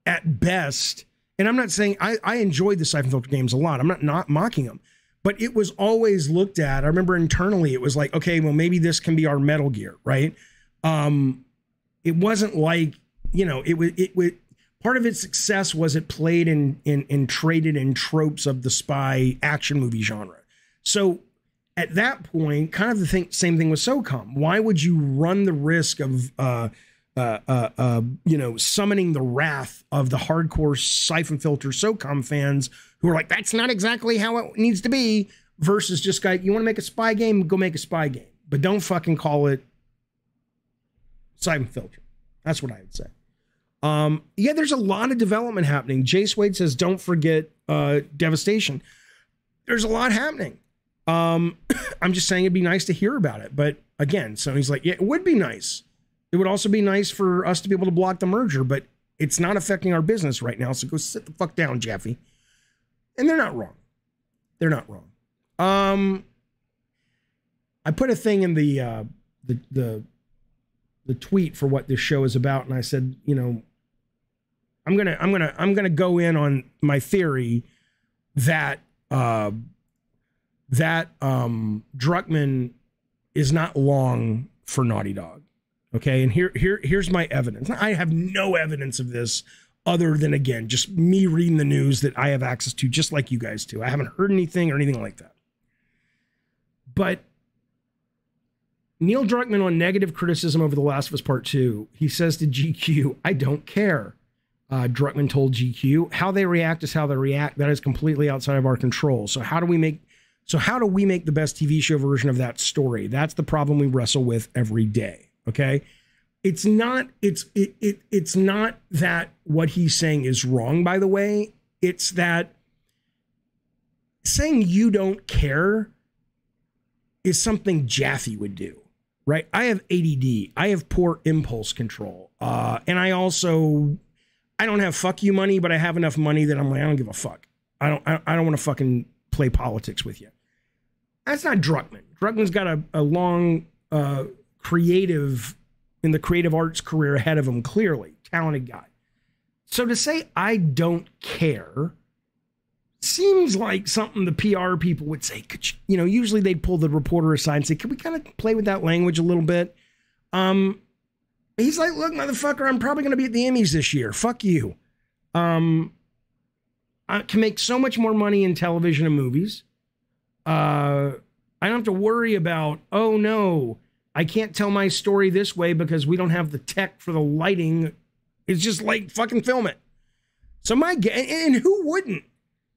at best. And I'm not saying I enjoyed the siphon filter games a lot. I'm not mocking them, but it was always looked at. I remember internally it was like, okay, well, maybe this can be our Metal Gear, right? It wasn't like, it part of its success was it played and traded in tropes of the spy action movie genre. So at that point, kind of the same thing with SOCOM. Why would you run the risk of summoning the wrath of the hardcore siphon filter SOCOM fans who are like, that's not exactly how it needs to be, versus just you want to make a spy game, go make a spy game, but don't fucking call it siphon filter. That's what I would say. Yeah, there's a lot of development happening. Jace Wade says, don't forget Devastation. There's a lot happening. I'm just saying it'd be nice to hear about it. But again, Sony's like, yeah, it would be nice. It would also be nice for us to be able to block the merger, but it's not affecting our business right now. So go sit the fuck down, Jeffy. And they're not wrong. They're not wrong. I put a thing in the tweet for what this show is about, and I said, I'm gonna go in on my theory that Druckmann is not long for Naughty Dog. Okay, and here's my evidence. I have no evidence of this other than, again, just me reading the news that I have access to, just like you guys do. I haven't heard anything or anything like that. But Neil Druckmann, on negative criticism over The Last of Us Part 2, he says to GQ, I don't care. Druckmann told GQ, how they react is how they react. That is completely outside of our control. So how do we make the best TV show version of that story? That's the problem we wrestle with every day. Okay. It's not that what he's saying is wrong, by the way. It's that saying you don't care is something Jaffe would do, right? I have ADD. I have poor impulse control. And I don't have fuck you money, but I have enough money that I'm like, I don't give a fuck. I don't want to fucking play politics with you. That's not Druckmann. Druckmann's got a long creative arts career ahead of him, clearly. Talented guy. So to say I don't care seems like something the PR people would say. Usually they'd pull the reporter aside and say, can we kind of play with that language a little bit? He's like, look, motherfucker, I'm probably going to be at the Emmys this year. Fuck you. I can make so much more money in television and movies. I don't have to worry about, oh no, I can't tell my story this way because we don't have the tech for the lighting. It's just like fucking film it. So and who wouldn't?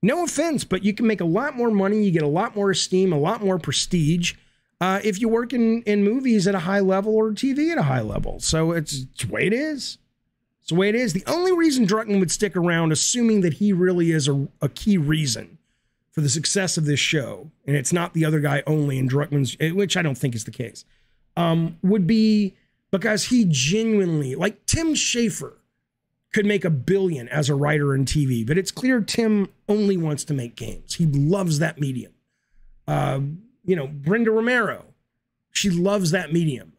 No offense, but you can make a lot more money. You get a lot more esteem, a lot more prestige if you work in movies at a high level or TV at a high level. So it's the way it is. It's the way it is. The only reason Druckmann would stick around, assuming that he really is a key reason for the success of this show, and it's not the other guy only in Druckmann's, which I don't think is the case, would be because he genuinely, like Tim Schafer, could make $1 billion as a writer in TV, but it's clear Tim only wants to make games. He loves that medium. Brenda Romero, she loves that medium.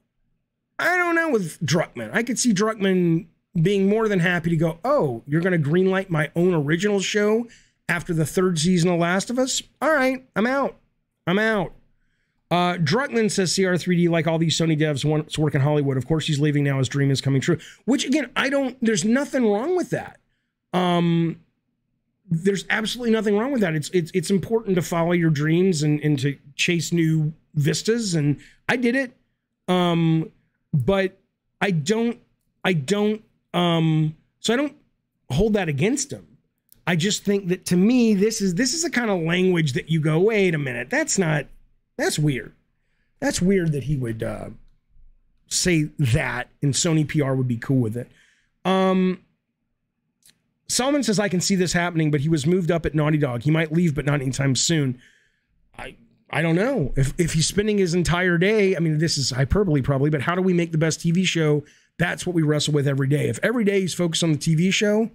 I don't know with Druckmann. I could see Druckmann being more than happy to go, oh, you're going to greenlight my own original show after the 3rd season of Last of Us? All right, I'm out. Druckmann says CR3D, like all these Sony devs, wants to work in Hollywood. Of course, he's leaving now. His dream is coming true. Which, again, there's nothing wrong with that. There's absolutely nothing wrong with that. It's important to follow your dreams and to chase new vistas. And I did it. But I don't hold that against him. I just think that, to me, this is a kind of language that you go, wait a minute, that's weird. That's weird that he would say that, and Sony PR would be cool with it. Solomon says, I can see this happening, but he was moved up at Naughty Dog. He might leave, but not anytime soon. I don't know. If he's spending his entire day, I mean, this is hyperbole probably, but how do we make the best TV show? That's what we wrestle with every day. If every day he's focused on the TV show,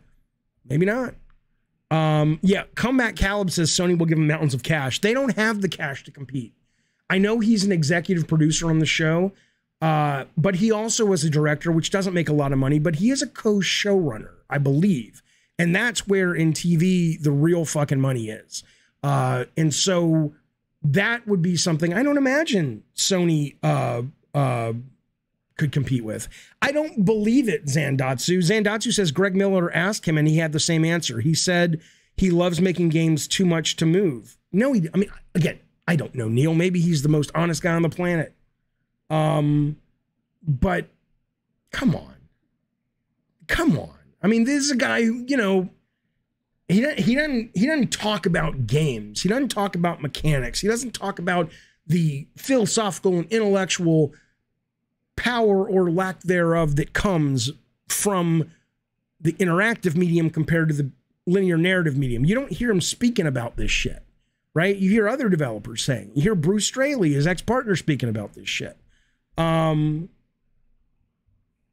maybe not. Comeback Caleb says Sony will give him mountains of cash. They don't have the cash to compete. I know he's an executive producer on the show, but he also was a director, which doesn't make a lot of money, but he is a co-showrunner, I believe. And that's where in TV the real fucking money is. And so that would be something I don't imagine Sony could compete with. I don't believe it, Zandatsu. Zandatsu says Greg Miller asked him and he had the same answer. He said he loves making games too much to move. No, I mean, again, I don't know, Neil. Maybe he's the most honest guy on the planet. But come on. Come on. I mean, this is a guy who, you know, he doesn't talk about games. He doesn't talk about mechanics. He doesn't talk about the philosophical and intellectual power or lack thereof that comes from the interactive medium compared to the linear narrative medium. You don't hear him speaking about this shit, right? You hear other developers saying. You hear Bruce Straley, his ex-partner, speaking about this shit.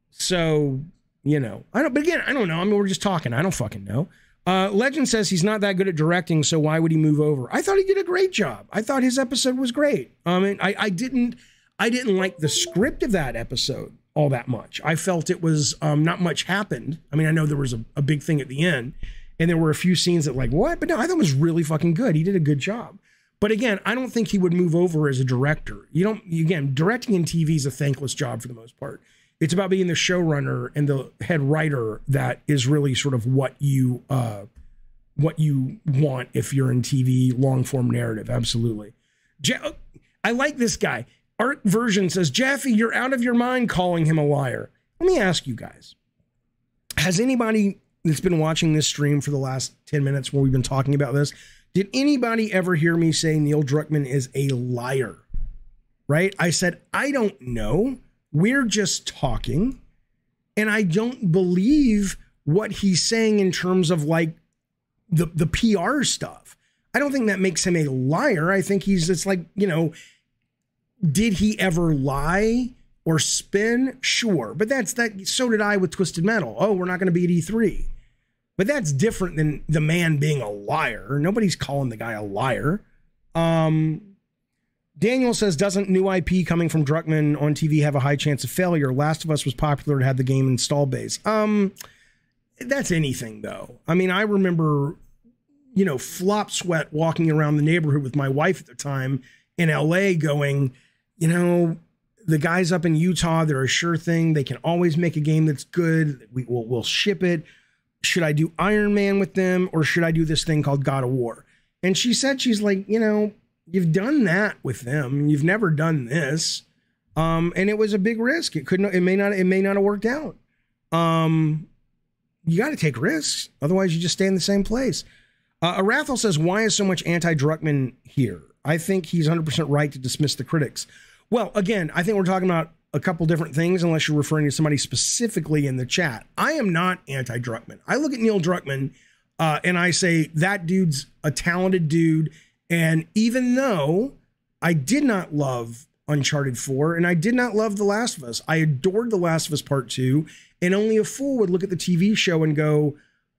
So, you know, but again, I don't know. I mean, we're just talking. I don't fucking know. Legend says he's not that good at directing, so why would he move over? I thought he did a great job. I thought his episode was great. I mean, I didn't like the script of that episode all that much. I felt it was not much happened. I mean, I know there was a big thing at the end, and there were a few scenes that like, what? But no, I thought it was really fucking good. He did a good job. But again, I don't think he would move over as a director. Again, directing in TV is a thankless job for the most part. It's about being the showrunner and the head writer that is really sort of what you want if you're in TV long form narrative. Absolutely. I like this guy. Art Version says, Jaffe, you're out of your mind calling him a liar. Let me ask you guys, has anybody that's been watching this stream for the last 10 minutes where we've been talking about this, did anybody ever hear me say Neil Druckmann is a liar? Right? I said, I don't know. We're just talking, and I don't believe what he's saying in terms of like the PR stuff. I don't think that makes him a liar. I think it's like, you know, did he ever lie or spin? Sure. But so did I with Twisted Metal. Oh, we're not going to be at E3. But that's different than the man being a liar. Nobody's calling the guy a liar. Daniel says, doesn't new IP coming from Druckmann on TV have a high chance of failure? Last of Us was popular and had the game install base. That's anything, though. I mean, I remember, you know, Flop Sweat walking around the neighborhood with my wife at the time in LA going, you know, the guys up in Utah, they're a sure thing. They can always make a game that's good. We'll ship it. Should I do Iron Man with them or should I do this thing called God of War? And she said, she's like, you know, you've done that with them. You've never done this. And it was a big risk. It may not have worked out. You got to take risks. Otherwise you just stay in the same place. Arathel says, why is so much anti-Druckmann here? I think he's 100% right to dismiss the critics. Well, again, I think we're talking about a couple different things, unless you're referring to somebody specifically in the chat. I am not anti-Druckmann. I look at Neil Druckmann and I say, that dude's a talented dude. And even though I did not love Uncharted 4 and I did not love The Last of Us, I adored The Last of Us Part 2, and only a fool would look at the TV show and go,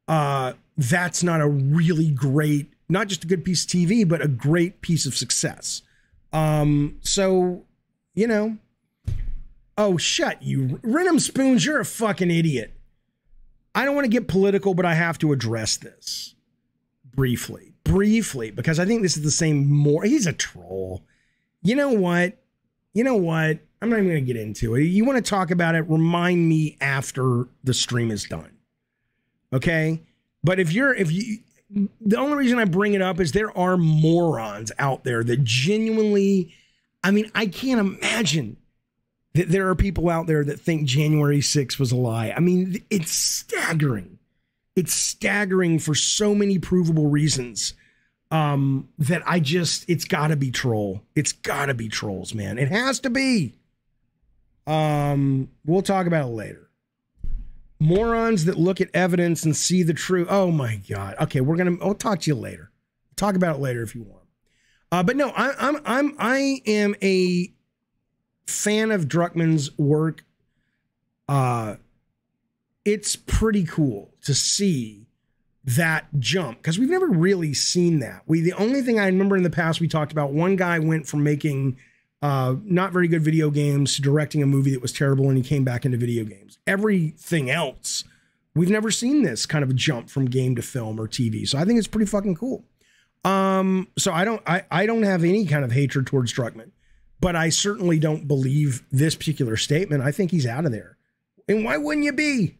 that's not a really great, not just a good piece of TV, but a great piece of success. So, you know, oh, shut you. Rhythm Spoons, you're a fucking idiot. I don't want to get political, but I have to address this briefly, because I think this is the same he's a troll. You know what? I'm not even going to get into it. You want to talk about it, remind me after the stream is done. Okay? But the only reason I bring it up is there are morons out there that genuinely, I mean, I can't imagine that there are people out there that think January 6th was a lie. I mean, it's staggering. It's staggering for so many provable reasons that it's got to be troll. It's got to be trolls, man. It has to be. We'll talk about it later. Morons that look at evidence and see the truth. Oh my God. Okay, I'll talk to you later. Talk about it later if you want. But no, I am a fan of Druckmann's work. It's pretty cool to see that jump because we've never really seen that. The only thing I remember in the past we talked about, one guy went from making not very good video games to directing a movie that was terrible, and he came back into video games. Everything else, we've never seen this kind of a jump from game to film or TV. So I think it's pretty fucking cool. So I don't have any kind of hatred towards Druckmann. But I certainly don't believe this particular statement. I think he's out of there. And why wouldn't you be?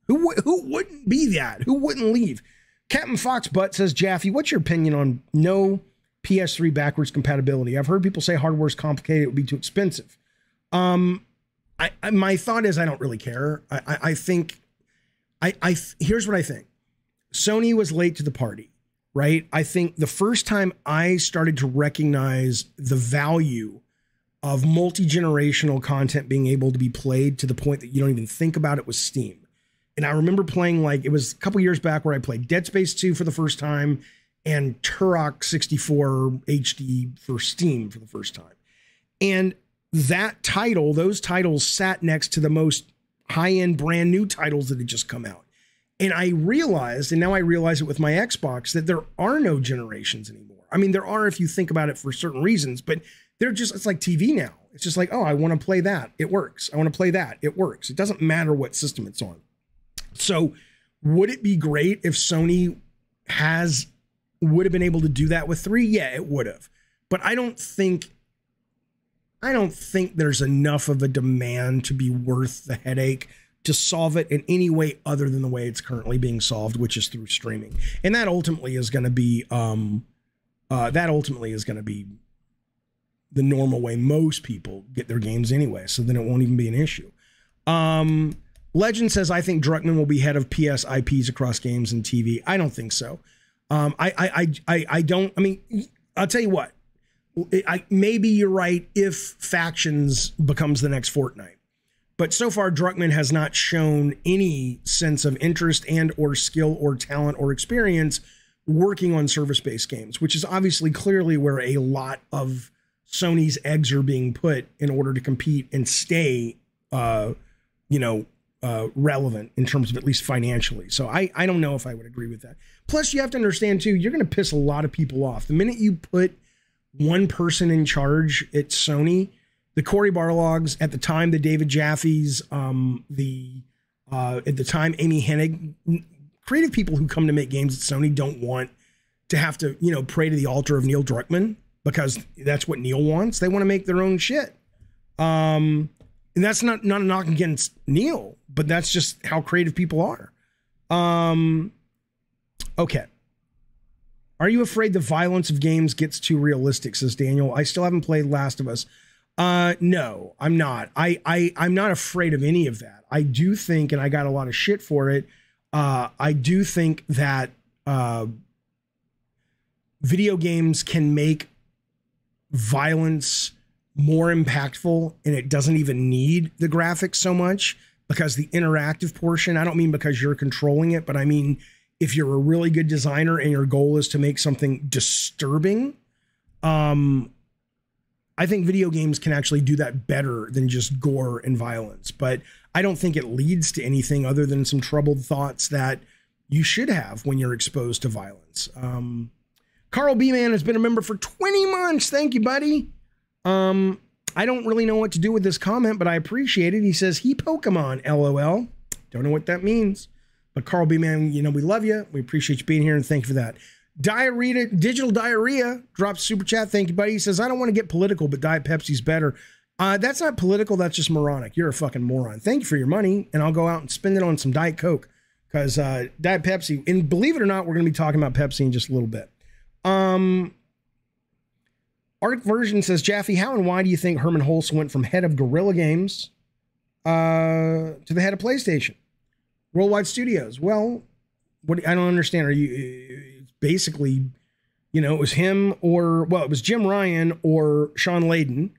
Who wouldn't be that? Who wouldn't leave? Captain Fox Butt says, Jaffe, what's your opinion on no PS3 backwards compatibility? I've heard people say hardware is complicated. It would be too expensive. My thought is I don't really care. I think here's what I think. Sony was late to the party, right? I think the first time I started to recognize the value of multi-generational content being able to be played to the point that you don't even think about it was Steam. And I remember playing, like, it was a couple years back where I played Dead Space 2 for the first time and Turok 64 HD for Steam for the first time. And that title, those titles sat next to the most high-end brand new titles that had just come out. And I realized, and now I realize it with my Xbox, that there are no generations anymore. I mean, there are if you think about it for certain reasons, but they're just, it's like TV now. It's just like, oh, I want to play that. It works. I want to play that. It works. It doesn't matter what system it's on. So would it be great if Sony would have been able to do that with 3? Yeah, it would have. But I don't think there's enough of a demand to be worth the headache to solve it in any way other than the way it's currently being solved, which is through streaming. And that ultimately is going to be the normal way most people get their games anyway. So then it won't even be an issue. Legend says, I think Druckmann will be head of PS IPs across games and TV. I don't think so. I don't, I mean, I'll tell you what, maybe you're right if Factions becomes the next Fortnite. But so far, Druckmann has not shown any sense of interest and or skill or talent or experience working on service-based games, which is obviously clearly where a lot of Sony's eggs are being put in order to compete and stay, relevant in terms of at least financially. So I don't know if I would agree with that. Plus, you have to understand, too, you're going to piss a lot of people off. The minute you put one person in charge at Sony, the Cory Barlogs, at the time, the David Jaffes, at the time, Amy Hennig, creative people who come to make games at Sony don't want to have to, pray to the altar of Neil Druckmann because that's what Neil wants. They want to make their own shit. And that's not a knock against Neil, but that's just how creative people are. Okay. Are you afraid the violence of games gets too realistic, says Daniel? I still haven't played Last of Us. No, I'm not. I'm not afraid of any of that. I do think, and I got a lot of shit for it, I do think that video games can make violence more impactful, and it doesn't even need the graphics so much because the interactive portion, I don't mean because you're controlling it, but I mean if you're a really good designer and your goal is to make something disturbing, I think video games can actually do that better than just gore and violence. But I don't think it leads to anything other than some troubled thoughts that you should have when you're exposed to violence. Carl B. Man has been a member for 20 months. Thank you, buddy. I don't really know what to do with this comment, but I appreciate it. He says, he Pokemon, LOL. Don't know what that means. But Carl B. Man, we love you. We appreciate you being here, and thank you for that. Digital Diarrhea drops super chat. Thank you, buddy. He says, I don't want to get political, but Diet Pepsi's better. That's not political. That's just moronic. You're a fucking moron. Thank you for your money, and I'll go out and spend it on some Diet Coke because Diet Pepsi, and believe it or not, we're going to be talking about Pepsi in just a little bit. Art Version says, Jaffe, how and why do you think Herman Hulse went from head of Guerrilla Games to the head of PlayStation? Worldwide Studios. Well, I don't understand. Basically, it was him it was Jim Ryan or Sean Layden.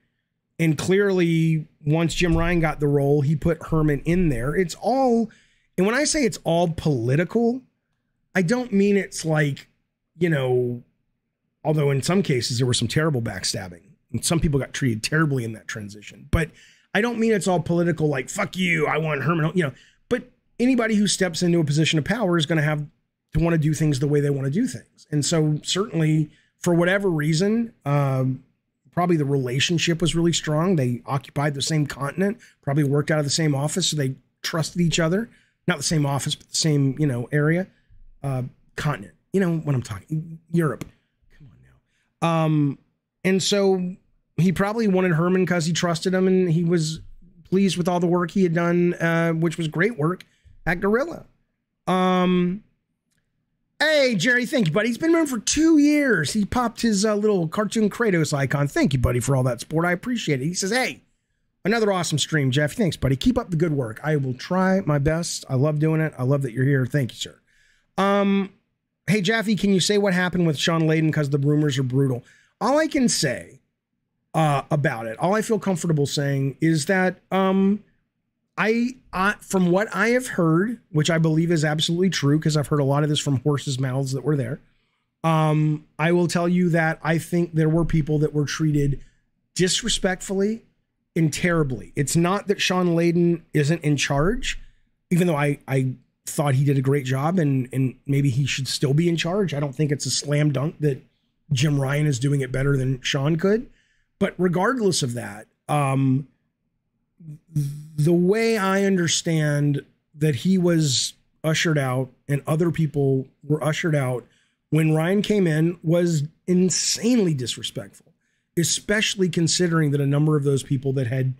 And clearly, once Jim Ryan got the role, he put Herman in there. It's all, and when I say it's all political, I don't mean it's like, although in some cases there was some terrible backstabbing and some people got treated terribly in that transition. But I don't mean it's all political, like, fuck you, I want Herman, but anybody who steps into a position of power is going to have to want to do things the way they want to do things. And so certainly for whatever reason, probably the relationship was really strong. They occupied the same continent, probably worked out of the same office. So they trusted each other, not the same office, but the same, area, continent, what I'm talking, Europe. Come on now. And so he probably wanted Herman because he trusted him and he was pleased with all the work he had done, which was great work at Guerrilla. Hey, Jerry, thank you, buddy. He's been around for 2 years. He popped his little cartoon Kratos icon. Thank you, buddy, for all that support. I appreciate it. He says, hey, another awesome stream, Jeff. Thanks, buddy. Keep up the good work. I will try my best. I love doing it. I love that you're here. Thank you, sir. Hey, Jaffe, can you say what happened with Sean Layden because the rumors are brutal? All I can say about it, all I feel comfortable saying is that I from what I have heard, which I believe is absolutely true because I've heard a lot of this from horses' mouths that were there, I will tell you that I think there were people that were treated disrespectfully and terribly. It's not that Sean Layden isn't in charge, even though I thought he did a great job and maybe he should still be in charge. I don't think it's a slam dunk that Jim Ryan is doing it better than Sean could. But regardless of that, the way I understand that he was ushered out and other people were ushered out when Ryan came in was insanely disrespectful, especially considering that a number of those people that had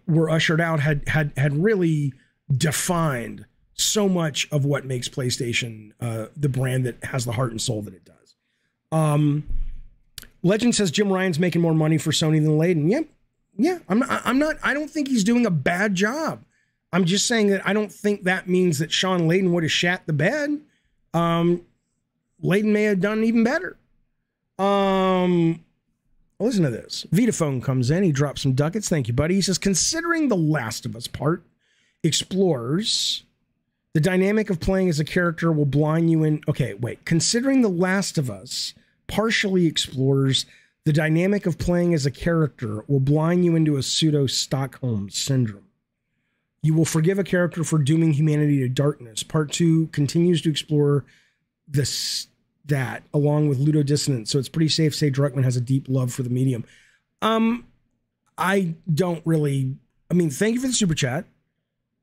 were ushered out had really defined so much of what makes PlayStation the brand that has the heart and soul that it does. Legend says Jim Ryan's making more money for Sony than Layden. Yep. Yeah, I'm not. I don't think he's doing a bad job. I'm just saying that I don't think that means that Sean Layden would have shat the bed. Layden may have done even better. Listen to this. Vitaphone comes in. He drops some ducats. Thank you, buddy. He says, considering The Last of Us part explores the dynamic of playing as a character will blind you in. Okay, wait. Considering The Last of Us partially explores the dynamic of playing as a character will blind you into a pseudo Stockholm syndrome. You will forgive a character for dooming humanity to darkness. Part 2 continues to explore that along with ludodissonance. So it's pretty safe to say Druckmann has a deep love for the medium. I don't really, thank you for the super chat.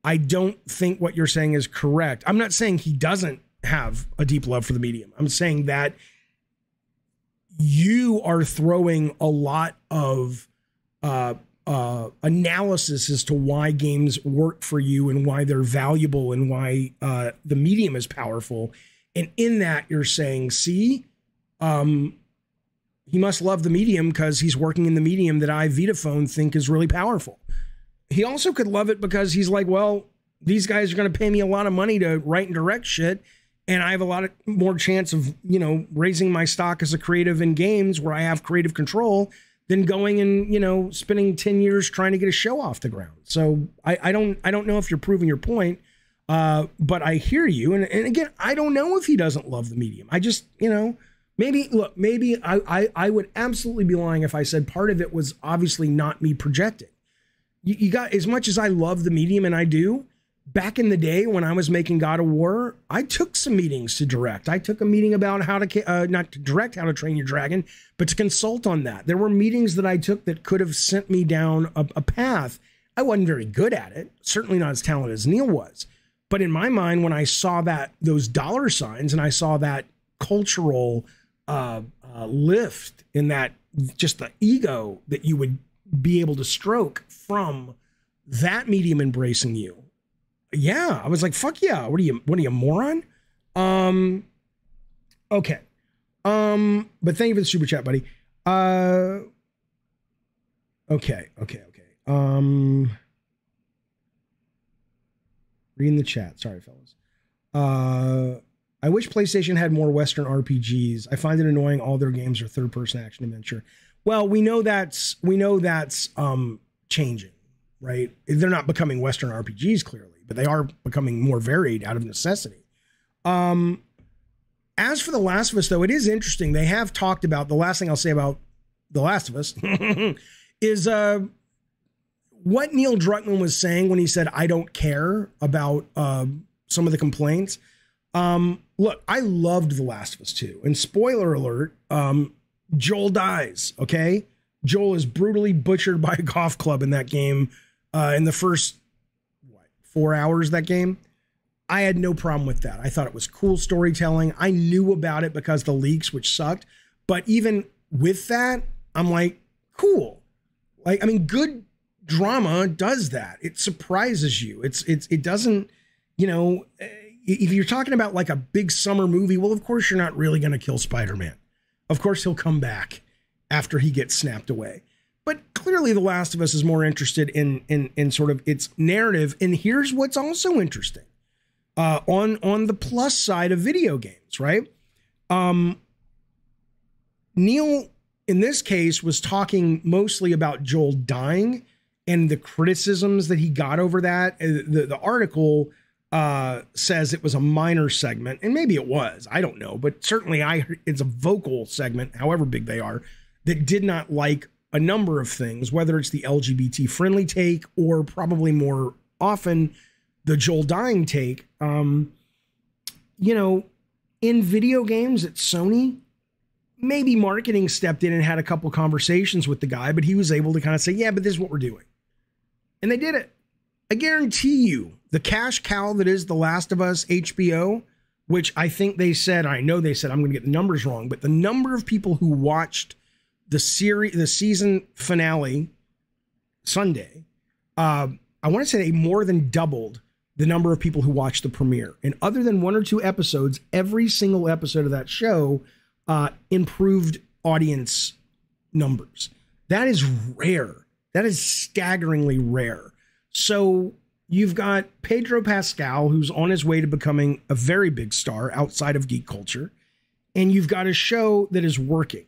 I don't think what you're saying is correct. I'm not saying he doesn't have a deep love for the medium. I'm saying that you are throwing a lot of analysis as to why games work for you and why they're valuable and why the medium is powerful. And in that, you're saying, see, he must love the medium because he's working in the medium that I, Vitaphone, think is really powerful. He also could love it because he's like, well, these guys are going to pay me a lot of money to write and direct shit. And I have a lot of more chance of, raising my stock as a creative in games where I have creative control than going and, spending 10 years trying to get a show off the ground. So I don't know if you're proving your point, but I hear you. And again, I don't know if he doesn't love the medium. I just, maybe I would absolutely be lying if I said part of it was obviously not me projecting. You got, as much as I love the medium, and I do, back in the day when I was making God of War, I took some meetings to direct. I took a meeting about how to, not to direct How to Train Your Dragon, but to consult on that. There were meetings that I took that could have sent me down a path. I wasn't very good at it, certainly not as talented as Neil was. But in my mind, when I saw those dollar signs and I saw that cultural lift in that, just the ego that you would be able to stroke from that medium embracing you. Yeah, I was like, fuck yeah. What are you, a moron? Okay. But thank you for the super chat, buddy. Okay. Reading the chat. Sorry, fellas. I wish PlayStation had more Western RPGs. I find it annoying all their games are third-person action adventure. Well, we know that's changing, right? They're not becoming Western RPGs, clearly, but they are becoming more varied out of necessity. As for The Last of Us, though, it is interesting. They have talked about, the last thing I'll say about The Last of Us is what Neil Druckmann was saying when he said, I don't care about some of the complaints. Look, I loved The Last of Us 2. And spoiler alert, Joel dies, okay? Joel is brutally butchered by a golf club in that game in the first, 4 hours of that game. I had no problem with that. I thought it was cool storytelling. I knew about it because the leaks, which sucked. But even with that, I'm like, cool. Like, I mean, good drama does that. It surprises you. It doesn't, you know, if you're talking about like a big summer movie, well, of course you're not really going to kill Spider-Man. Of course he'll come back after he gets snapped away. But clearly The Last of Us is more interested in sort of its narrative. And here's what's also interesting. On the plus side of video games, right? Neil, in this case, was talking mostly about Joel dying and the criticisms that he got over that. The article says it was a minor segment, and maybe it was. I don't know, but certainly it's a vocal segment, however big they are, that did not like a number of things, whether it's the LGBT-friendly take or probably more often the Joel dying take. You know, in video games at Sony, maybe marketing stepped in and had a couple conversations with the guy, but he was able to kind of say, yeah, but this is what we're doing. And they did it. I guarantee you, the cash cow that is The Last of Us HBO, which I think they said, I know they said, I'm going to get the numbers wrong, but the number of people who watched the season finale Sunday, I want to say they more than doubled the number of people who watched the premiere. And other than one or two episodes, every single episode of that show improved audience numbers. That is rare. That is staggeringly rare. So you've got Pedro Pascal, who's on his way to becoming a very big star outside of geek culture. And you've got a show that is working.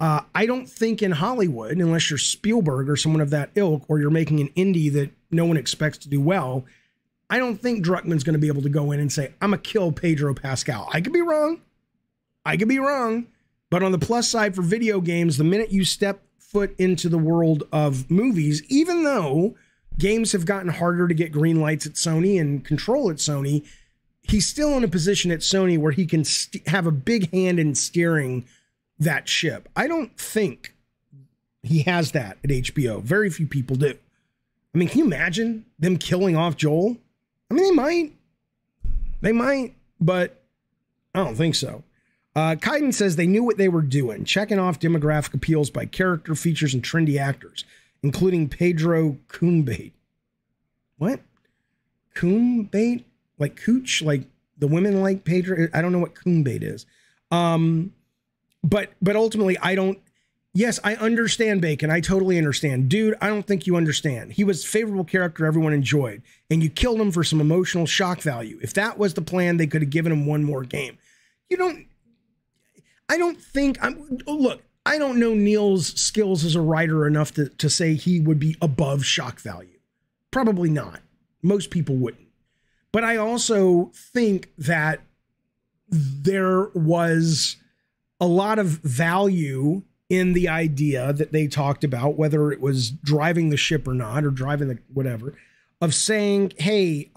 I don't think in Hollywood, unless you're Spielberg or someone of that ilk, or you're making an indie that no one expects to do well, I don't think Druckmann's going to be able to go in and say, I'm going to kill Pedro Pascal. I could be wrong. But on the plus side for video games, the minute you step foot into the world of movies, even though games have gotten harder to get green lights at Sony and control at Sony, he's still in a position at Sony where he can have a big hand in steering that ship. I don't think he has that at HBO. Very few people do. I mean, can you imagine them killing off Joel? I mean, they might, but I don't think so. Kaiden says they knew what they were doing, checking off demographic appeals by character features and trendy actors, including Pedro Coombate. What? Coombate? Like Cooch? Like the women like Pedro? I don't know what Coombate is. But ultimately, yes, I understand Bacon. I totally understand. Dude, I don't think you understand. He was a favorable character everyone enjoyed, and you killed him for some emotional shock value. If that was the plan, they could have given him one more game. Look, I don't know Neil's skills as a writer enough to say he would be above shock value. Probably not. Most people wouldn't. But I also think that there was a lot of value in the idea that they talked about, whether it was driving the ship or not, or driving the whatever, of saying, hey,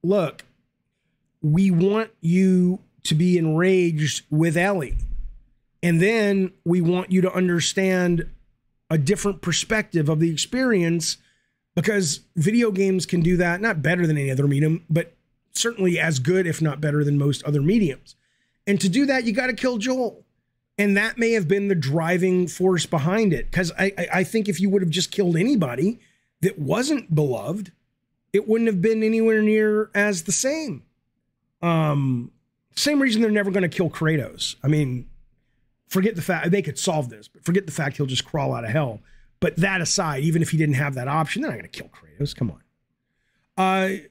look, we want you to be enraged with Ellie. And then we want you to understand a different perspective of the experience, because video games can do that, not better than any other medium, but certainly as good, if not better than most other mediums. And to do that, you got to kill Joel. And that may have been the driving force behind it. Because I think if you would have just killed anybody that wasn't beloved, it wouldn't have been anywhere near as the same. Same reason they're never going to kill Kratos. I mean, forget the fact they could solve this, but forget the fact he'll just crawl out of hell. But that aside, even if he didn't have that option, they're not going to kill Kratos. Come on.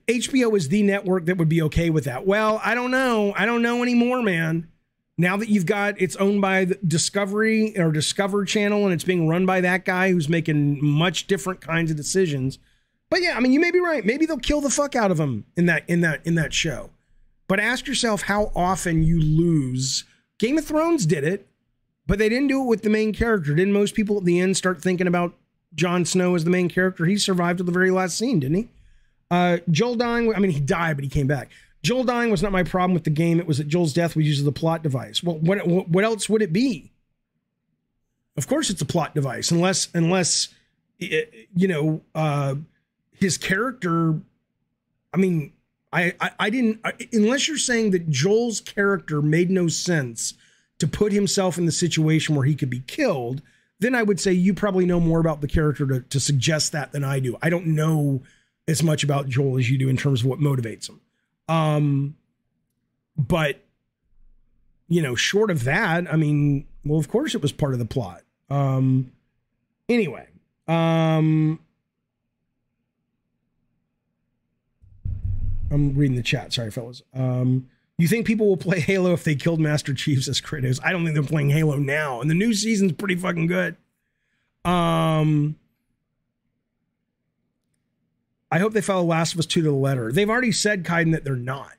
HBO is the network that would be okay with that. Well, I don't know. I don't know anymore, man. Now that you've got, it's owned by the Discovery or Discover Channel, and it's being run by that guy who's making much different kinds of decisions. But yeah, I mean, you may be right. Maybe they'll kill the fuck out of him in that show. But ask yourself how often you lose. Game of Thrones did it, but they didn't do it with the main character. Didn't most people at the end start thinking about Jon Snow as the main character? He survived to the very last scene, didn't he? Joel dying, I mean, he died, but he came back. Joel dying was not my problem with the game. It was that Joel's death was used as a plot device. Well, what else would it be? Of course it's a plot device, unless his character, I mean, I didn't, unless you're saying that Joel's character made no sense to put himself in the situation where he could be killed, then I would say you probably know more about the character to suggest that than I do. I don't know as much about Joel as you do in terms of what motivates him. But, you know, short of that, I mean, well, of course it was part of the plot. Anyway, I'm reading the chat. Sorry, fellas. You think people will play Halo if they killed Master Chiefs as Kratos? I don't think they're playing Halo now. And the new season's pretty fucking good. I hope they follow Last of Us 2 to the letter. They've already said, Kaiden, that they're not.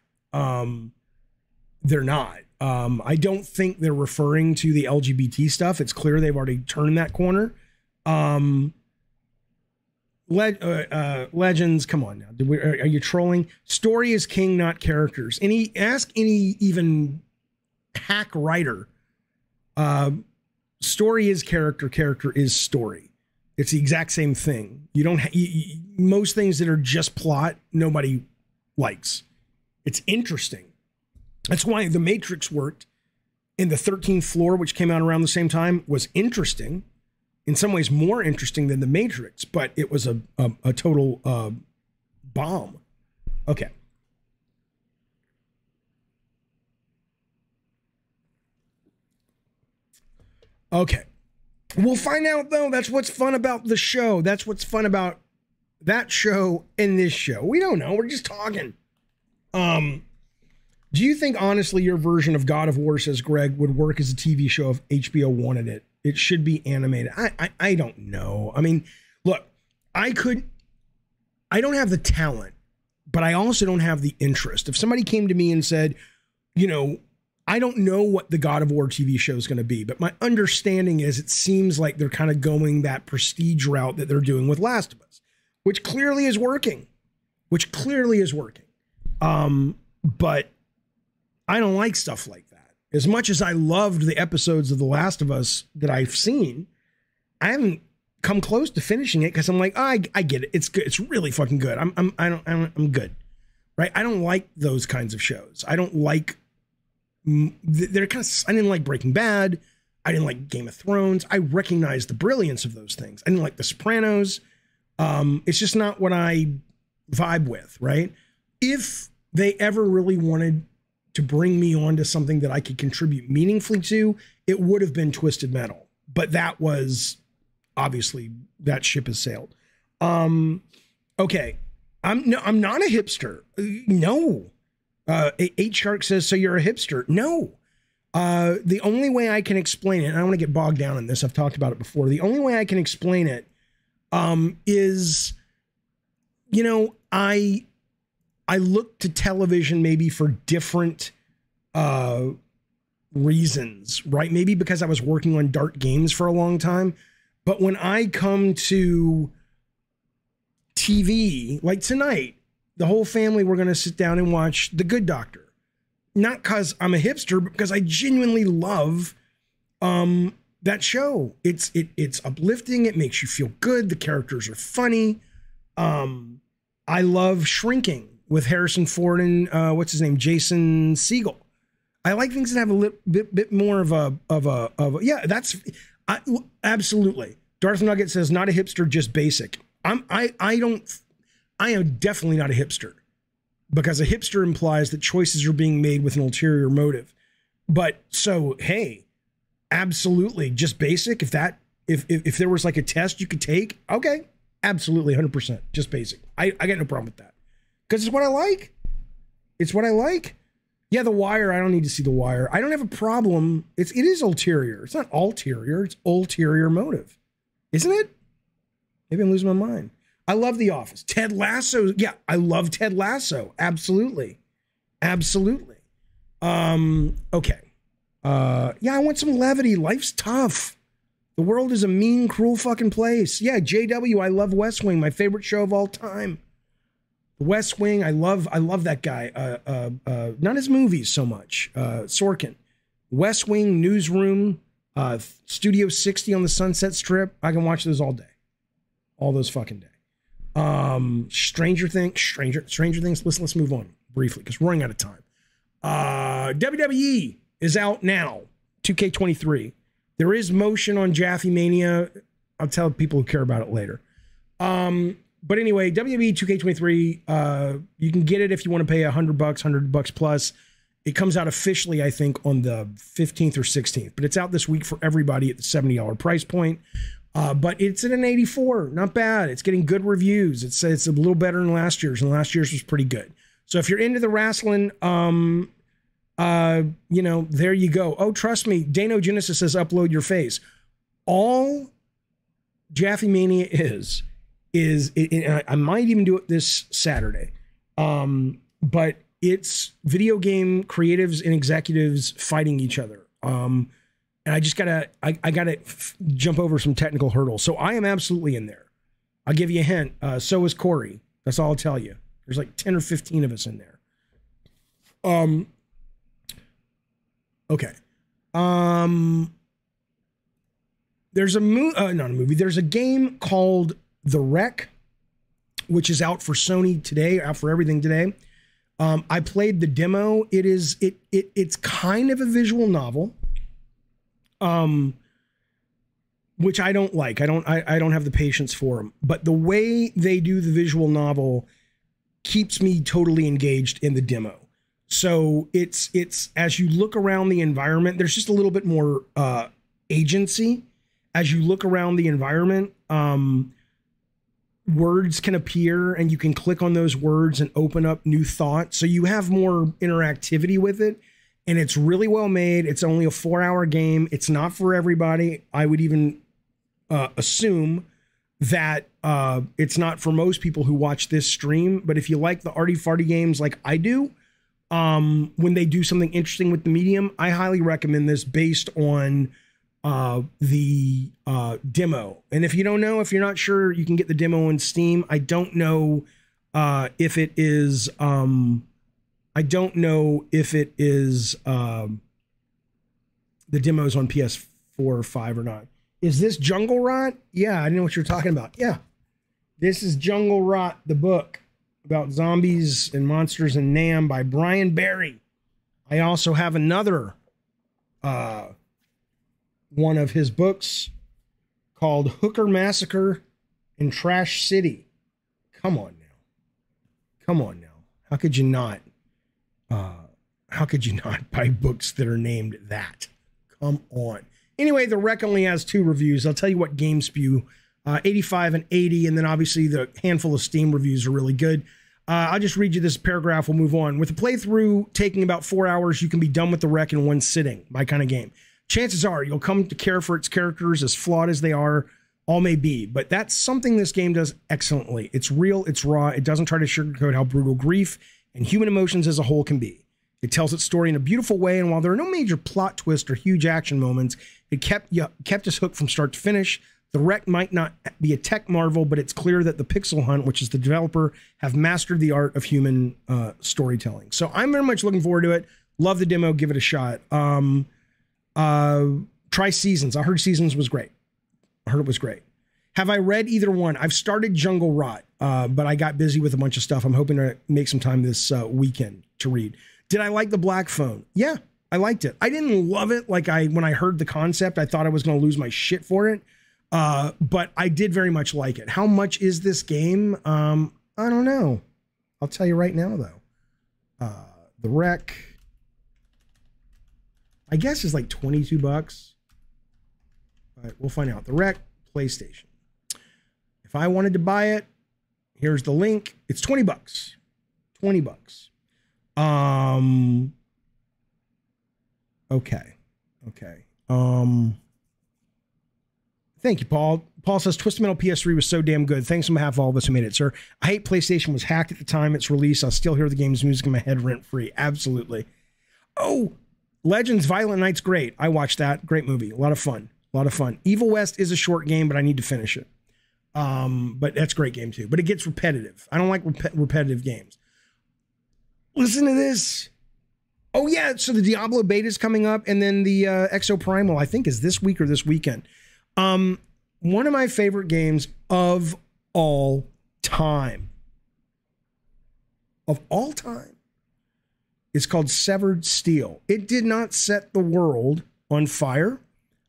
They're not. I don't think they're referring to the LGBT stuff. It's clear they've already turned that corner. Legends, come on now. Are you trolling? Story is king, not characters. Ask any even hack writer. Story is character. Character is story. It's the exact same thing. You don't. Most things that are just plot, nobody likes. It's interesting. That's why The Matrix worked. And The 13th Floor, which came out around the same time, was interesting. In some ways more interesting than The Matrix, but it was a total bomb. Okay. Okay. We'll find out, though. That's what's fun about the show. That's what's fun about that show and this show. We don't know. We're just talking. Do you think, honestly, your version of God of War, says Greg, would work as a TV show if HBO wanted it? It should be animated. I don't know. I mean, look, I don't have the talent, but I also don't have the interest. If somebody came to me and said, you know, I don't know what the God of War TV show is going to be, but my understanding is it seems like they're kind of going that prestige route that they're doing with Last of Us, which clearly is working. But I don't like stuff like that. As much as I loved the episodes of The Last of Us that I've seen, I haven't come close to finishing it because I'm like, oh, I get it. It's good. It's really fucking good. I'm good. Right? I don't like those kinds of shows. I don't like. They're kind of. I didn't like Breaking Bad. I didn't like Game of Thrones. I recognize the brilliance of those things. I didn't like The Sopranos. It's just not what I vibe with. Right? If they ever really wanted to bring me on to something that I could contribute meaningfully to, it would have been Twisted Metal. But that was, obviously, that ship has sailed. Okay. I'm not a hipster. No. H-Shark says, so you're a hipster. No. The only way I can explain it, and I don't want to get bogged down in this, I've talked about it before. The only way I can explain it is, you know, I look to television maybe for different reasons, right? Maybe because I was working on dark games for a long time. But when I come to TV, like tonight, the whole family, we're going to sit down and watch The Good Doctor. Not because I'm a hipster, but because I genuinely love that show. It's uplifting. It makes you feel good. The characters are funny. I love Shrinking with Harrison Ford and what's his name, Jason Segel. I like things that have a bit more of a yeah. That's absolutely. Darth Nugget says not a hipster, just basic. I am definitely not a hipster, because a hipster implies that choices are being made with an ulterior motive. But so hey, absolutely, just basic. If there was like a test you could take, okay, absolutely, 100%, just basic. I got no problem with that. Because it's what I like. It's what I like. Yeah, The Wire, I don't need to see The Wire. I don't have a problem. It is ulterior. It's not ulterior. It's ulterior motive. Isn't it? Maybe I'm losing my mind. I love The Office. Ted Lasso. Yeah, I love Ted Lasso. Absolutely. Absolutely. Okay. Yeah, I want some levity. Life's tough. The world is a mean, cruel fucking place. Yeah, JW, I love West Wing. My favorite show of all time. West Wing, I love that guy. Not his movies so much. Sorkin. West Wing, Newsroom, Studio 60 on the Sunset Strip. I can watch those all day. All those fucking day. Stranger Things. Let's move on briefly because we're running out of time. WWE is out now. 2K23. There is motion on Jaffe Mania. I'll tell people who care about it later. But anyway, WWE 2K23, you can get it if you want to pay $100 plus. It comes out officially, I think, on the 15th or 16th, but it's out this week for everybody at the $70 price point. But it's at an 84, not bad. It's getting good reviews. It's a little better than last year's, and last year's was pretty good. So if you're into the wrestling, you know, there you go. Oh, trust me, Dano Genesis says upload your face. All Jaffe Mania is I might even do it this Saturday, but it's video game creatives and executives fighting each other. And I just gotta jump over some technical hurdles. So I am absolutely in there. I'll give you a hint. So is Corey. That's all I'll tell you. There's like 10 or 15 of us in there. Okay. There's not a movie. There's a game called The Wreck, which is out for Sony today, out for everything today. I played the demo. It's kind of a visual novel, which I don't like. I don't have the patience for them. But the way they do the visual novel keeps me totally engaged in the demo. So it's as you look around the environment, there's just a little bit more agency. As you look around the environment, words can appear and you can click on those words and open up new thoughts. So you have more interactivity with it, and it's really well made. It's only a 4-hour game. It's not for everybody. I would even assume that it's not for most people who watch this stream. But if you like the arty farty games like I do, when they do something interesting with the medium, I highly recommend this based on the demo. And if you don't know, if you're not sure, you can get the demo on Steam. I don't know if it is the demo's on PS4 or 5 or not. Is this Jungle Rot? Yeah, I know what you're talking about. Yeah. This is Jungle Rot, the book about zombies and monsters in Nam by Brian Barry. I also have another one of his books called Hooker Massacre in Trash City. Come on now. How could you not buy books that are named that? Come on. Anyway, The Wreck only has 2 reviews. I'll tell you what GameSpew, 85 and 80, and then obviously the handful of Steam reviews are really good. I'll just read you this paragraph. We'll move on. With a playthrough taking about 4 hours, you can be done with The Wreck in one sitting. My kind of game. Chances are you'll come to care for its characters, as flawed as they are, all may be. But that's something this game does excellently. It's real, it's raw. It doesn't try to sugarcoat how brutal grief and human emotions as a whole can be. It tells its story in a beautiful way, and while there are no major plot twists or huge action moments, it kept us hooked from start to finish. The Wreck might not be a tech marvel, but it's clear that the Pixel Hunt, which is the developer, have mastered the art of human storytelling. So I'm very much looking forward to it. Love the demo. Give it a shot. Try Seasons. I heard Seasons was great. I heard it was great. Have I read either one? I've started Jungle Rot, but I got busy with a bunch of stuff. I'm hoping to make some time this weekend to read. Did I like the Black Phone? Yeah, I liked it. I didn't love it. When I heard the concept, I thought I was going to lose my shit for it. But I did very much like it. How much is this game? I don't know. I'll tell you right now, though. The Wreck, I guess, is like $22. But we'll find out. The Wreck, PlayStation. If I wanted to buy it, here's the link. It's $20. $20. Okay. Thank you, Paul. Paul says Twisted Metal PS3 was so damn good. Thanks on behalf of all of us who made it, sir. I hate PlayStation was hacked at the time its release. I'll still hear the game's music in my head rent free. Absolutely. Oh, Legends Violent Night's great. I watched that. Great movie. A lot of fun. Evil West is a short game, but I need to finish it. But that's a great game too. But it gets repetitive. I don't like repetitive games. Listen to this. Oh yeah, so the Diablo beta is coming up, and then the Exo Primal, I think, is this week or this weekend. One of my favorite games of all time. Is called Severed Steel. It did not set the world on fire.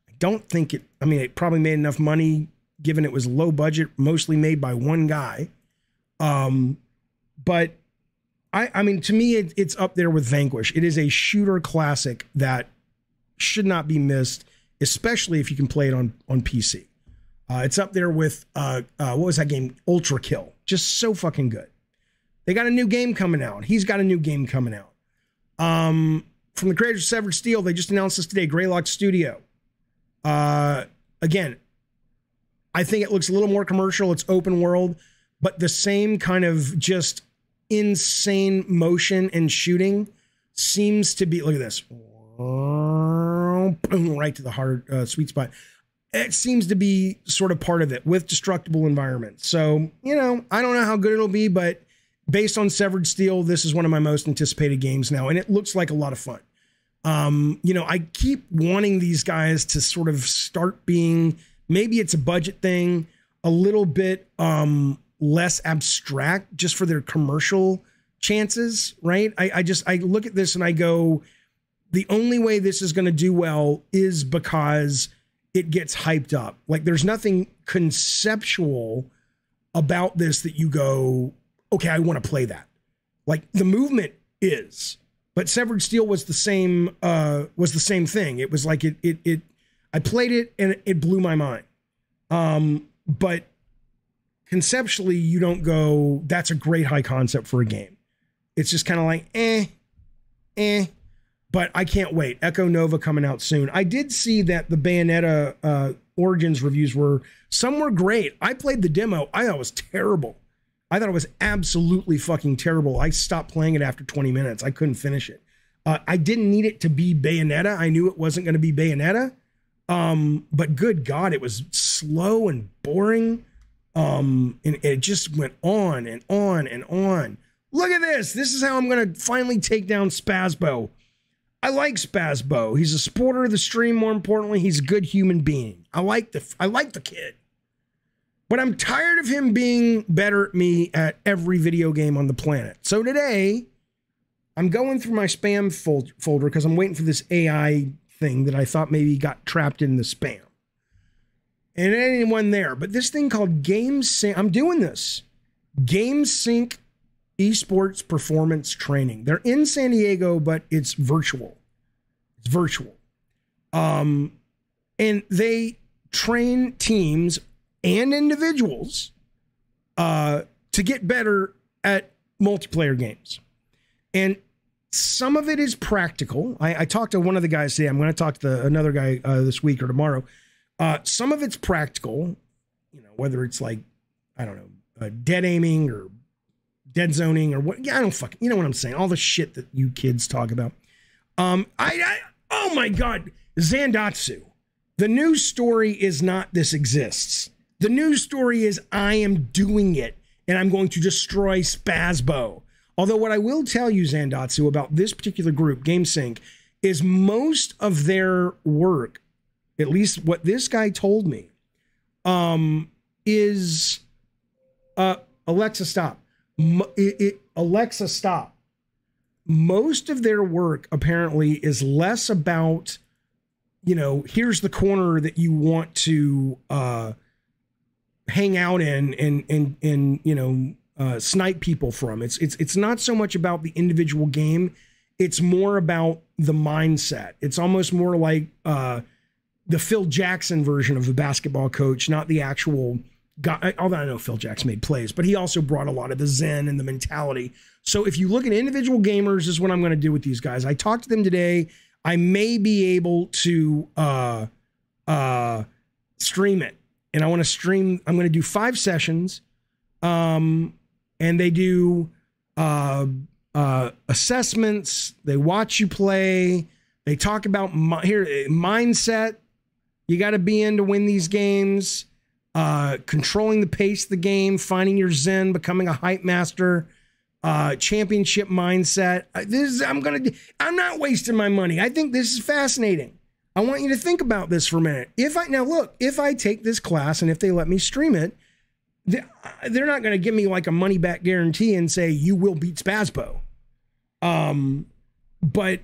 I don't think it, I mean, it probably made enough money given it was low budget, mostly made by one guy. But I mean, to me, it's up there with Vanquish. It is a shooter classic that should not be missed, especially if you can play it on PC. It's up there with, what was that game? Ultra Kill. Just so fucking good. They got a new game coming out. He's got a new game coming out. From the creators of Severed Steel, they just announced this today, Greylock Studio. Again, I think it looks a little more commercial. It's open world, but the same kind of just insane motion and shooting seems to be, look at this. Right to the hard sweet spot. It seems to be sort of part of it with destructible environments. So, you know, I don't know how good it'll be, but based on Severed Steel, this is one of my most anticipated games now, and it looks like a lot of fun. You know, I keep wanting these guys to sort of start being, maybe it's a budget thing, a little bit less abstract just for their commercial chances, right? I look at this and I go, the only way this is going to do well is because it gets hyped up. Like, there's nothing conceptual about this that you go, okay, I want to play that. Like, the movement is, but Severed Steel was the same thing. It was like I played it and it blew my mind. But conceptually, you don't go, that's a great high concept for a game. It's just kind of like, but I can't wait. Echo Nova coming out soon. I did see that the Bayonetta Origins reviews some were great. I played the demo. I thought it was terrible. I thought it was absolutely fucking terrible. I stopped playing it after 20 minutes. I couldn't finish it. I didn't need it to be Bayonetta. I knew it wasn't going to be Bayonetta. But good God, it was slow and boring. And it just went on and on and on. Look at this. This is how I'm going to finally take down Spazbo. I like Spazbo. He's a supporter of the stream. More importantly, he's a good human being. I like the kid. But I'm tired of him being better at me at every video game on the planet. So today, I'm going through my spam folder because I'm waiting for this AI thing that I thought maybe got trapped in the spam. And it ain't anyone there. But this thing called GameSync, I'm doing this. GameSync Esports Performance Training. They're in San Diego, but it's virtual. It's virtual. And they train teams and individuals to get better at multiplayer games. And some of it is practical. I talked to one of the guys today. I'm going to talk to another guy this week or tomorrow. Some of it's practical, you know, whether it's like, I don't know, dead aiming or dead zoning or what. Yeah, I don't fucking, you know what I'm saying? All the shit that you kids talk about. Oh my God, Zandatsu. The news story is not this exists. The news story is I am doing it and I'm going to destroy Spazbo. Although what I will tell you, Zandatsu, about this particular group, GameSync, is most of their work, at least what this guy told me, is Alexa, stop. Alexa, stop. Most of their work apparently is less about, you know, here's the corner that you want to hang out in and you know, snipe people from. It's not so much about the individual game. It's more about the mindset. It's almost more like the Phil Jackson version of the basketball coach, not the actual guy. Although I know Phil Jackson made plays, but he also brought a lot of the zen and the mentality. So if you look at individual gamers, this is what I'm going to do with these guys. I talked to them today. I may be able to stream it. And I want to stream, I'm going to do 5 sessions. And they do assessments. They watch you play. They talk about mindset. You got to be in to win these games. Controlling the pace of the game, finding your zen, becoming a hype master, championship mindset. I'm not wasting my money. I think this is fascinating. I want you to think about this for a minute. If I take this class and if they let me stream it, they're not going to give me like a money back guarantee and say you will beat Spazbo. But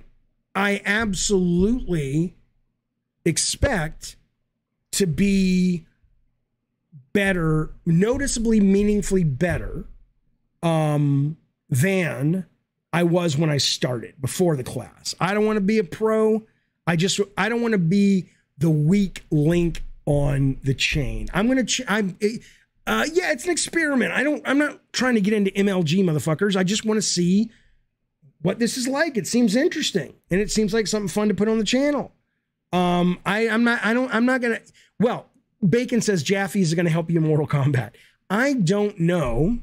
I absolutely expect to be better, noticeably, meaningfully better than I was when I started before the class. I don't want to be a pro. I don't want to be the weak link on the chain. Yeah, it's an experiment. I'm not trying to get into MLG, motherfuckers. I just want to see what this is like. It seems interesting, and it seems like something fun to put on the channel. I'm not gonna. Well, Bacon says Jaffe's are gonna help you in Mortal Kombat. I don't know.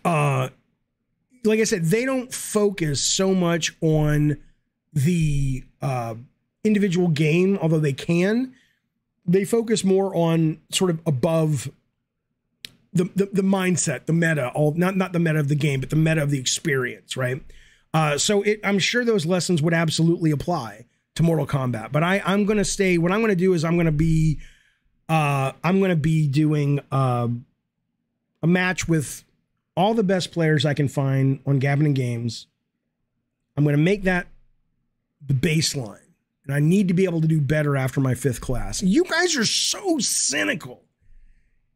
Like I said, they don't focus so much on the individual game, although they can. They focus more on sort of above the mindset, the meta, not the meta of the game, but the meta of the experience, right? So I'm sure those lessons would absolutely apply to Mortal Kombat. But I'm going to stay. What I'm going to do is I'm going to be doing a match with all the best players I can find on Gavin and Games. I'm going to make that the baseline. And I need to be able to do better after my 5th class. You guys are so cynical.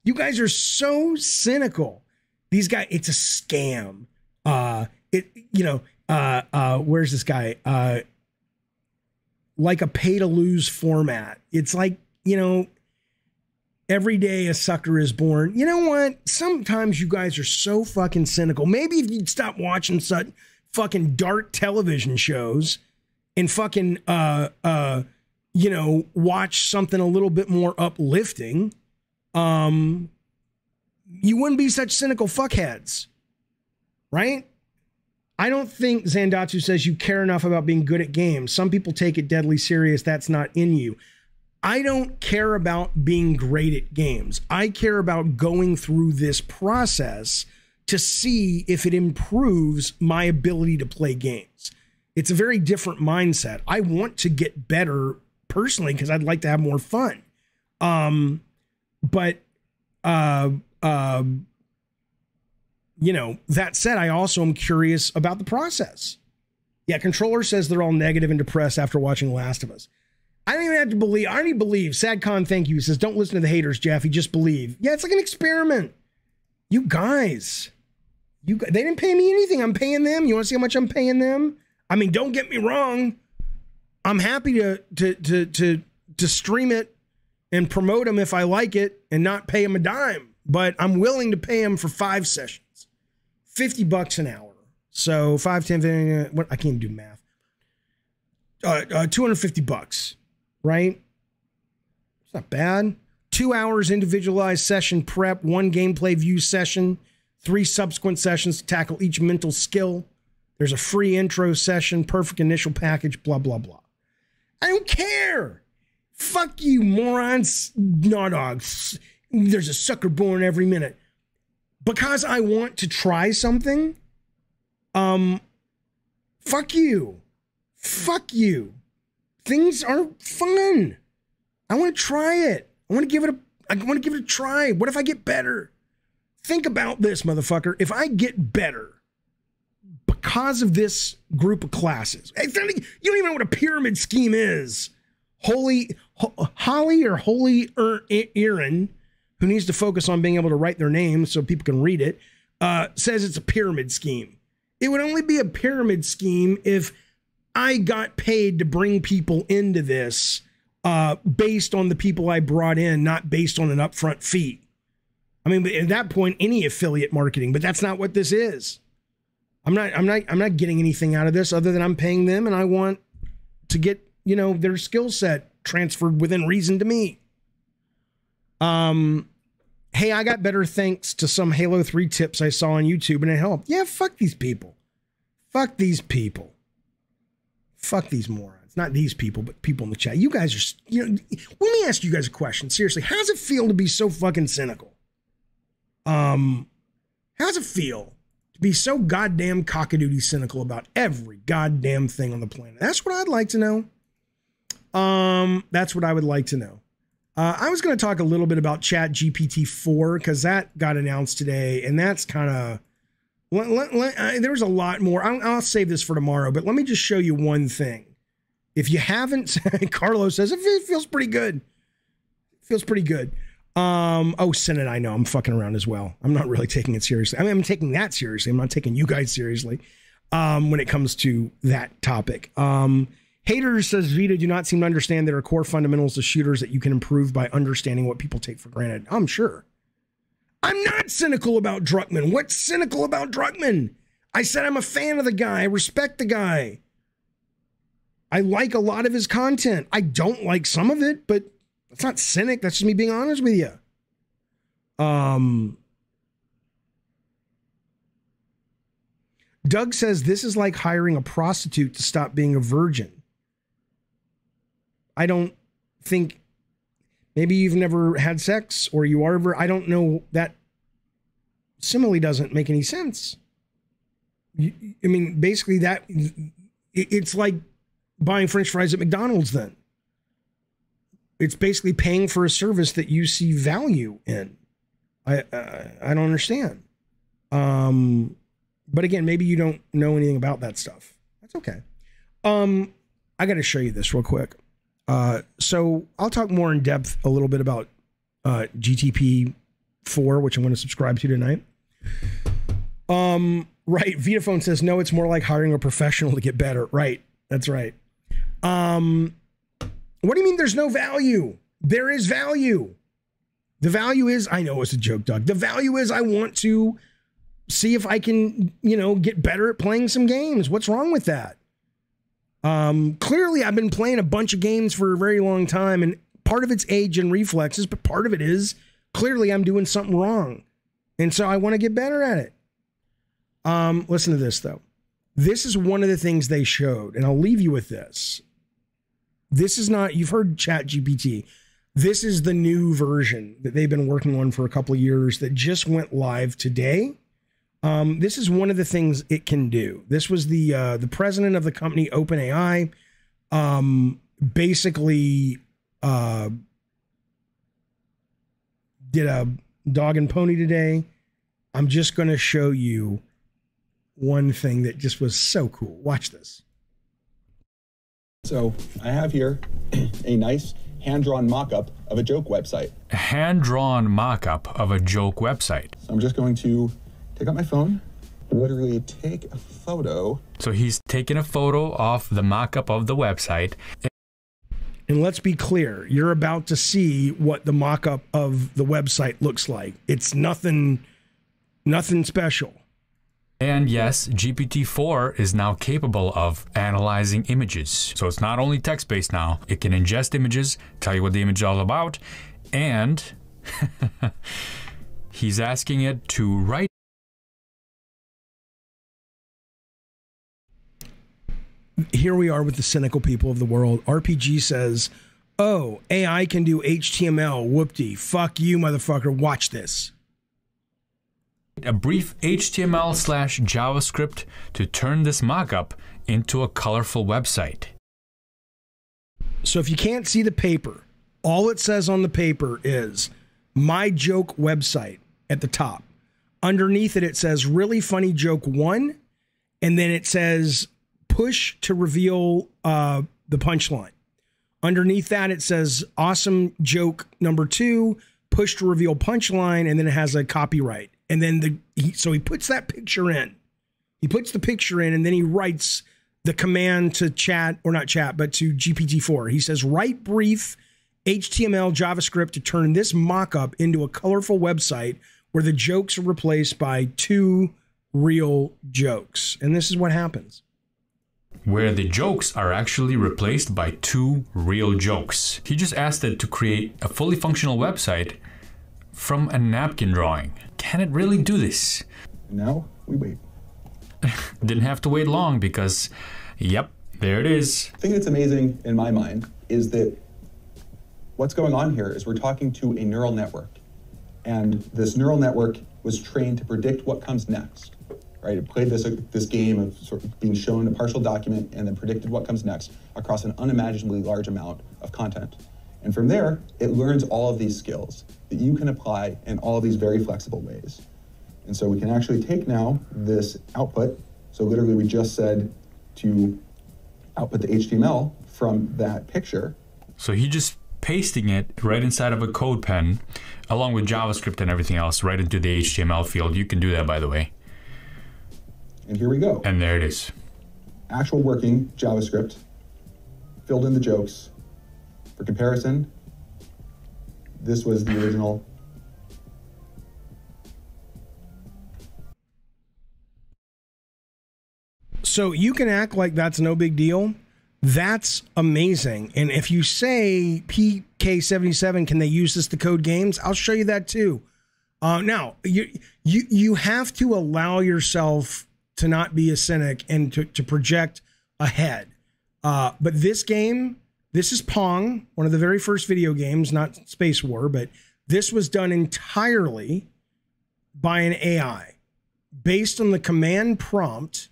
You guys are so cynical. These guys, it's a scam. Where's this guy? Like a pay to lose format. It's like, every day a sucker is born. You know what? Sometimes you guys are so fucking cynical. Maybe if you'd stop watching such fucking dark television shows and fucking, watch something a little bit more uplifting, you wouldn't be such cynical fuckheads, right? I don't think Zandatsu says you care enough about being good at games. Some people take it deadly serious. That's not in you. I don't care about being great at games. I care about going through this process to see if it improves my ability to play games. It's a very different mindset. I want to get better personally because I'd like to have more fun. That said, I also am curious about the process. Yeah, Controller says they're all negative and depressed after watching Last of Us. I don't even have to believe. I already believe. Sadcon, thank you. He says, don't listen to the haters, Jaffe. Just believe. Yeah, it's like an experiment. You guys. They didn't pay me anything. I'm paying them. You want to see how much I'm paying them? I mean, don't get me wrong. I'm happy to stream it and promote them if I like it and not pay them a dime. But I'm willing to pay them for 5 sessions. $50 an hour. So 5, 10, 15, I can't do math. $250, right? It's not bad. 2 hours individualized session prep, 1 gameplay view session, 3 subsequent sessions to tackle each mental skill. There's a free intro session, perfect initial package, blah, blah, blah. I don't care. Fuck you, morons, dogs. There's a sucker born every minute. Because I want to try something, fuck you. Fuck you. Things are fun. I want to try it. I want to give it a try. What if I get better? Think about this, motherfucker. If I get better because of this group of classes, you don't even know what a pyramid scheme is. Holly Erin, who needs to focus on being able to write their name so people can read it, says it's a pyramid scheme. It would only be a pyramid scheme if I got paid to bring people into this based on the people I brought in, not based on an upfront fee. I mean, at that point, any affiliate marketing, but that's not what this is. I'm not getting anything out of this other than I'm paying them, and I want to get, their skill set transferred within reason to me. Hey, I got better thanks to some Halo 3 tips I saw on YouTube and it helped. Yeah, fuck these people. Fuck these people. Fuck these morons. Not these people, but people in the chat. You guys are, let me ask you guys a question. Seriously, how does it feel to be so fucking cynical? How's it feel to be so goddamn cockadoodie cynical about every goddamn thing on the planet? That's what I'd like to know. That's what I would like to know. I was going to talk a little bit about ChatGPT 4 because that got announced today, and that's kind of there's a lot more. I'll save this for tomorrow, but let me just show you one thing. If you haven't, Carlos says it feels pretty good. Feels pretty good. Oh, Senate, I know. I'm fucking around as well. I'm not really taking it seriously. I mean, I'm taking that seriously. I'm not taking you guys seriously when it comes to that topic. Haters says, Vita do not seem to understand there are core fundamentals of shooters that you can improve by understanding what people take for granted. I'm sure. I'm not cynical about Druckmann. What's cynical about Druckmann? I said I'm a fan of the guy. I respect the guy. I like a lot of his content. I don't like some of it, but that's not cynic. That's just me being honest with you. Doug says this is like hiring a prostitute to stop being a virgin. I don't think, maybe you've never had sex or you are, I don't know, that simile doesn't make any sense. I mean, basically that, it's like buying French fries at McDonald's then. It's basically paying for a service that you see value in. I don't understand. But again, maybe you don't know anything about that stuff. That's okay. I got to show you this real quick. So I'll talk more in depth a little bit about GTP 4, which I'm going to subscribe to tonight. Right. Vitaphone says, no, it's more like hiring a professional to get better. Right. That's right. What do you mean there's no value? There is value. The value is, I know it's a joke, Doug. The value is I want to see if I can, get better at playing some games. What's wrong with that? Clearly I've been playing a bunch of games for a very long time, and part of it's age and reflexes, but part of it is clearly I'm doing something wrong. And so I want to get better at it. Listen to this though. This is one of the things they showed, and I'll leave you with this. This is not, you've heard ChatGPT. This is the new version that they've been working on for a couple of years that just went live today. This is one of the things it can do. This was the president of the company, OpenAI, basically did a dog and pony today. I'm just going to show you one thing that just was so cool. Watch this. So I have here a nice hand-drawn mock-up of a joke website. A hand-drawn mock-up of a joke website. So I'm just going to take out my phone, literally take a photo. So he's taking a photo of the mock-up of the website. And let's be clear, you're about to see what the mock-up of the website looks like. It's nothing special. And yes, GPT-4 is now capable of analyzing images. So it's not only text-based now. It can ingest images, tell you what the image is all about, and he's asking it to write. Here we are with the cynical people of the world. RPG says, oh, AI can do HTML. Whoop-de. Fuck you, motherfucker. Watch this. A brief HTML/JavaScript to turn this mockup into a colorful website. So if you can't see the paper, all it says on the paper is my joke website at the top. Underneath it, it says really funny joke 1. And then it says push to reveal the punchline. Underneath that, it says awesome joke number 2, push to reveal punchline. And then it has a copyright. And then so he puts that picture in. He puts the picture in, and then he writes the command to chat, or not chat, but to GPT-4. He says, write brief HTML JavaScript to turn this mock-up into a colorful website where the jokes are replaced by 2 real jokes. And this is what happens. Where the jokes are actually replaced by 2 real jokes. He just asked it to create a fully functional website from a napkin drawing. Can it really do this? Now we wait. Didn't have to wait long because, yep, there it is. The thing that's amazing in my mind is that what's going on here is we're talking to a neural network. And this neural network was trained to predict what comes next. Right? It played this game of sort of being shown a partial document and then predicted what comes next across an unimaginably large amount of content. And from there, it learns all of these skills that you can apply in all of these very flexible ways. And so we can actually take now this output. So literally we just said to output the HTML from that picture. So he just pasting it right inside of a code pen, along with JavaScript and everything else, right into the HTML field. You can do that, by the way. And here we go. And there it is. Actual working JavaScript, filled in the jokes. For comparison, this was the original. So you can act like that's no big deal. That's amazing. And if you say PK77, can they use this to code games? I'll show you that too. Now, you have to allow yourself to not be a cynic and to project ahead. But this game, this is Pong, one of the very first video games, not Space War, but this was done entirely by an AI based on the command prompt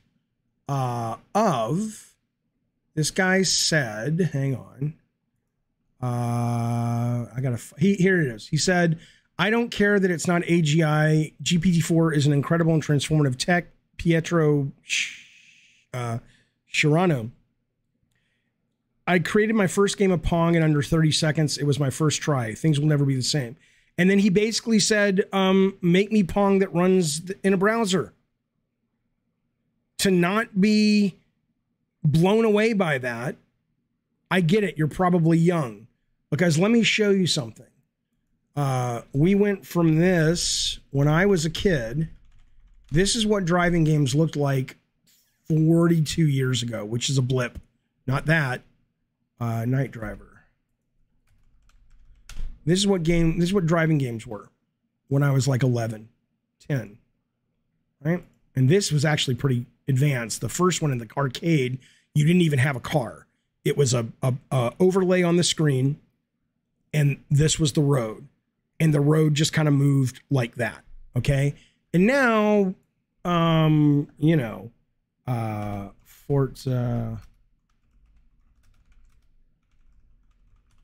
of, this guy said, hang on. Here it is. He said, I don't care that it's not AGI. GPT-4 is an incredible and transformative tech. Pietro Shirano. I created my first game of Pong in under 30 seconds. It was my first try. Things will never be the same. And then he basically said, make me Pong that runs in a browser. To not be blown away by that, I get it. You're probably young. Because let me show you something. We went from this, when I was a kid, this is what driving games looked like 42 years ago, which is a blip. Not that. Night Driver. This is what driving games were when I was like 11, 10. Right? And this was actually pretty advanced. The first one in the arcade, you didn't even have a car. It was a overlay on the screen, and this was the road. And the road just kind of moved like that. Okay? And now, Forza.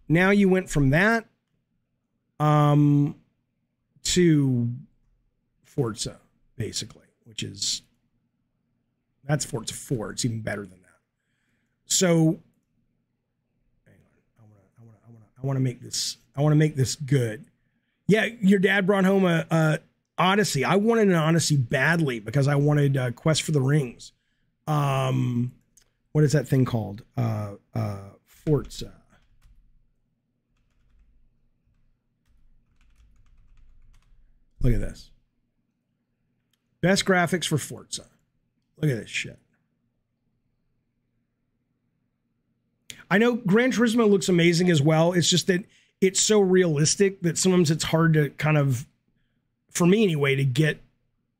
Now you went from that to Forza, basically, which is, that's Forza 4. It's even better than that. So hang on. I want to make this good. Yeah, your dad brought home a Odyssey. I wanted an Odyssey badly because I wanted Quest for the Rings. What is that thing called? Forza. Look at this. Best graphics for Forza. Look at this shit. I know Gran Turismo looks amazing as well. It's just that it's so realistic that sometimes it's hard to kind of, for me anyway, to get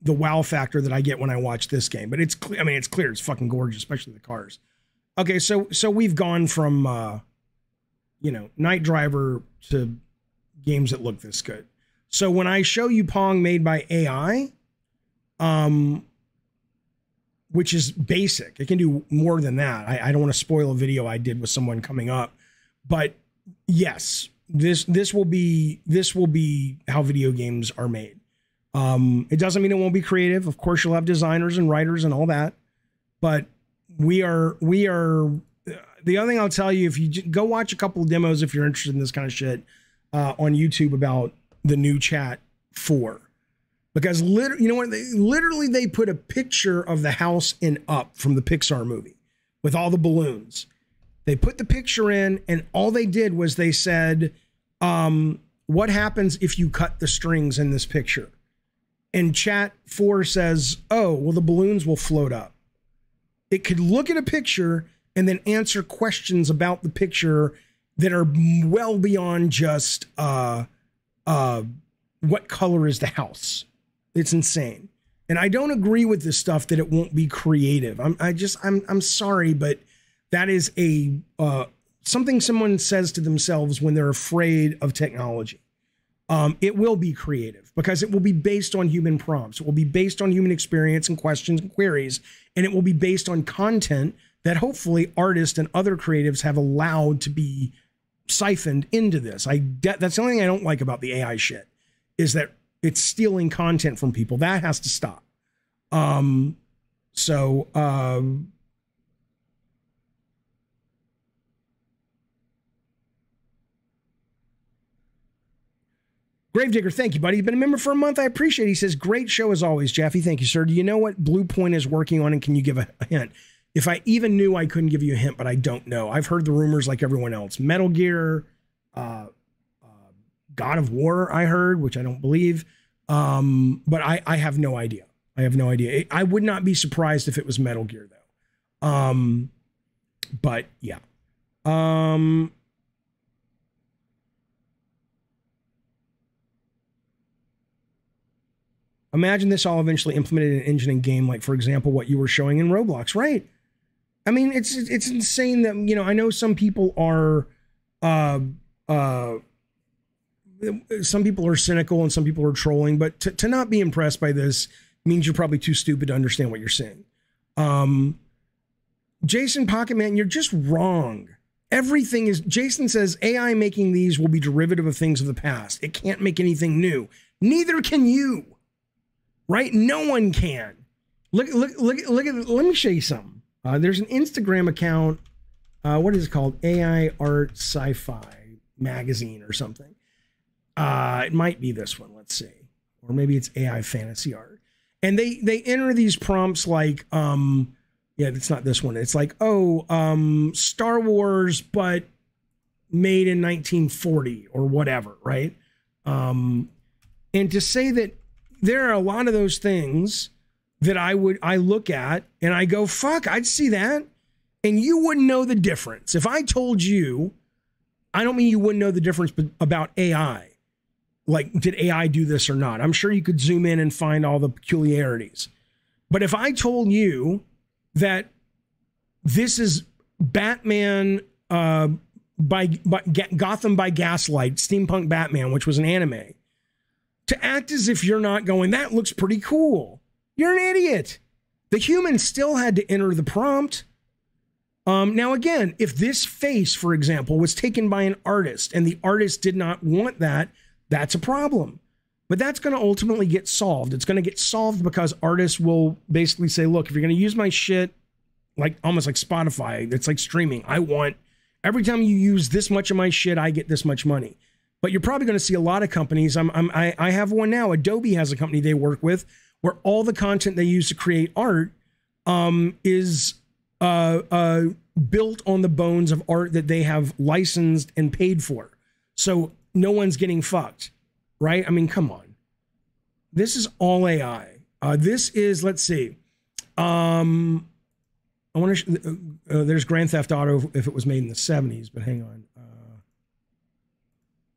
the wow factor that I get when I watch this game. But it's clear. I mean, it's clear. It's fucking gorgeous, especially the cars. Okay, so we've gone from, Night Driver to games that look this good. So when I show you Pong made by AI, which is basic, it can do more than that. I don't want to spoil a video I did with someone coming up, but yes, this will be how video games are made. It doesn't mean it won't be creative. Of course, you'll have designers and writers and all that, but we are. The other thing I'll tell you, if you go watch a couple of demos, if you're interested in this kind of shit, on YouTube about the new Chat 4, because literally they put a picture of the house in Up from the Pixar movie with all the balloons. They put the picture in, and all they did was they said, what happens if you cut the strings in this picture? And Chat 4 says, oh, well, the balloons will float up. It could look at a picture and then answer questions about the picture that are well beyond just what color is the house. It's insane. And I don't agree with this stuff that it won't be creative. I'm sorry, but that is a something someone says to themselves when they're afraid of technology. It will be creative because it will be based on human prompts. It will be based on human experience and questions and queries, and it will be based on content that hopefully artists and other creatives have allowed to be siphoned into this. That's the only thing I don't like about the AI shit, is that it's stealing content from people. That has to stop. Gravedigger, thank you, buddy. You've been a member for a month. I appreciate it. He says, great show as always, Jaffe. Thank you, sir. Do you know what Blue Point is working on, and can you give a hint? If I even knew, I couldn't give you a hint, but I don't know. I've heard the rumors like everyone else. Metal Gear, God of War, I heard, which I don't believe. But I have no idea. I have no idea. I would not be surprised if it was Metal Gear, though. But yeah. Imagine this all eventually implemented in an engine and game, like, for example, what you were showing in Roblox, right? I mean, it's insane that, you know, I know some people are cynical and some people are trolling, but to not be impressed by this means you're probably too stupid to understand what you're saying. Jason Pocketman, you're just wrong. Everything is, Jason says AI making these will be derivative of things of the past. It can't make anything new. Neither can you. Right? No one can. Look at it. Let me show you something. There's an Instagram account. What is it called? AI Art Sci-Fi Magazine or something. It might be this one. Let's see. Or maybe it's AI Fantasy Art. And they enter these prompts like, yeah, it's not this one. It's like, Star Wars, but made in 1940 or whatever, right? And to say that there are a lot of those things that I look at and I go, fuck, I'd see that. And you wouldn't know the difference. If I told you, I don't mean you wouldn't know the difference about AI. Like, did AI do this or not? I'm sure you could zoom in and find all the peculiarities. But if I told you that this is Batman by Gotham by Gaslight, Steampunk Batman, which was an anime, to act as if you're not going, that looks pretty cool. You're an idiot. The human still had to enter the prompt. Now, again, if this face, for example, was taken by an artist and the artist did not want that, that's a problem. But that's going to ultimately get solved. It's going to get solved because artists will basically say, look, if you're going to use my shit, like almost like Spotify, it's like streaming. I want, every time you use this much of my shit, I get this much money. But you're probably going to see a lot of companies. I have one now. Adobe has a company they work with where all the content they use to create art is built on the bones of art that they have licensed and paid for. So no one's getting fucked, right? I mean, come on. This is all AI. This is, let's see. I want to. There's Grand Theft Auto if it was made in the 70s, but hang on.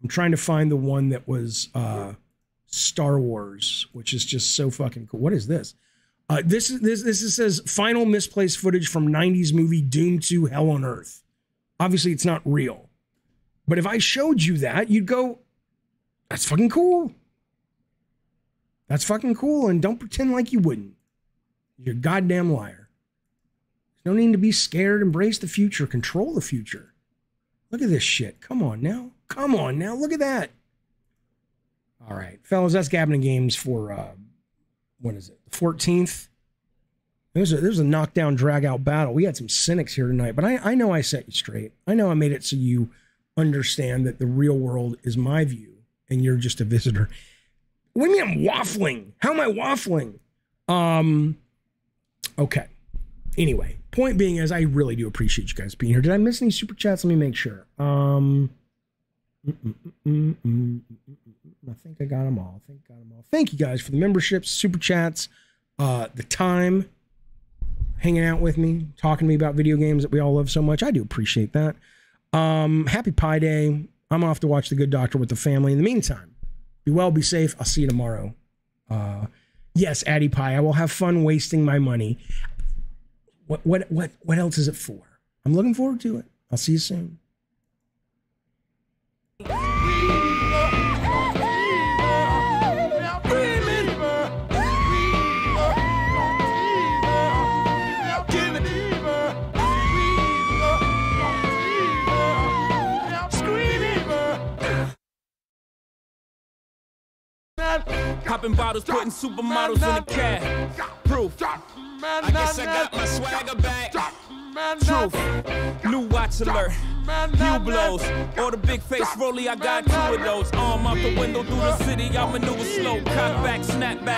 I'm trying to find the one that was Star Wars, which is just so fucking cool. What is this? This says final misplaced footage from 90s movie Doom 2 Hell on Earth. Obviously, it's not real. But if I showed you that, you'd go, that's fucking cool. That's fucking cool. And don't pretend like you wouldn't. You're a goddamn liar. There's no need to be scared. Embrace the future. Control the future. Look at this shit. Come on now. Come on now. Look at that. All right, fellas, that's Gabbing Games for, what is it, the 14th? There's a knockdown, drag-out battle. We had some cynics here tonight, but I know I set you straight. I know I made it so you understand that the real world is my view, and you're just a visitor. What do you mean I'm waffling? How am I waffling? Okay. Anyway, point being is I really do appreciate you guys being here. Did I miss any super chats? Let me make sure. I think I got them all. Thank you guys for the memberships, super chats, the time, hanging out with me, talking to me about video games that we all love so much. I do appreciate that. Happy Pi Day. I'm off to watch The Good Doctor with the family. In the meantime, be well, be safe. I'll see you tomorrow. Yes, Addy Pie, I will have fun wasting my money. What else is it for? I'm looking forward to it. I'll see you soon. Popping bottles, putting supermodels in the cab. Truth. I guess I got my swagger back. Truth. New watch alert. Hue blows. Or the big face rollie, I got 2 of those. Arm out the window through the city, I maneuver slow. Cock back, snap back.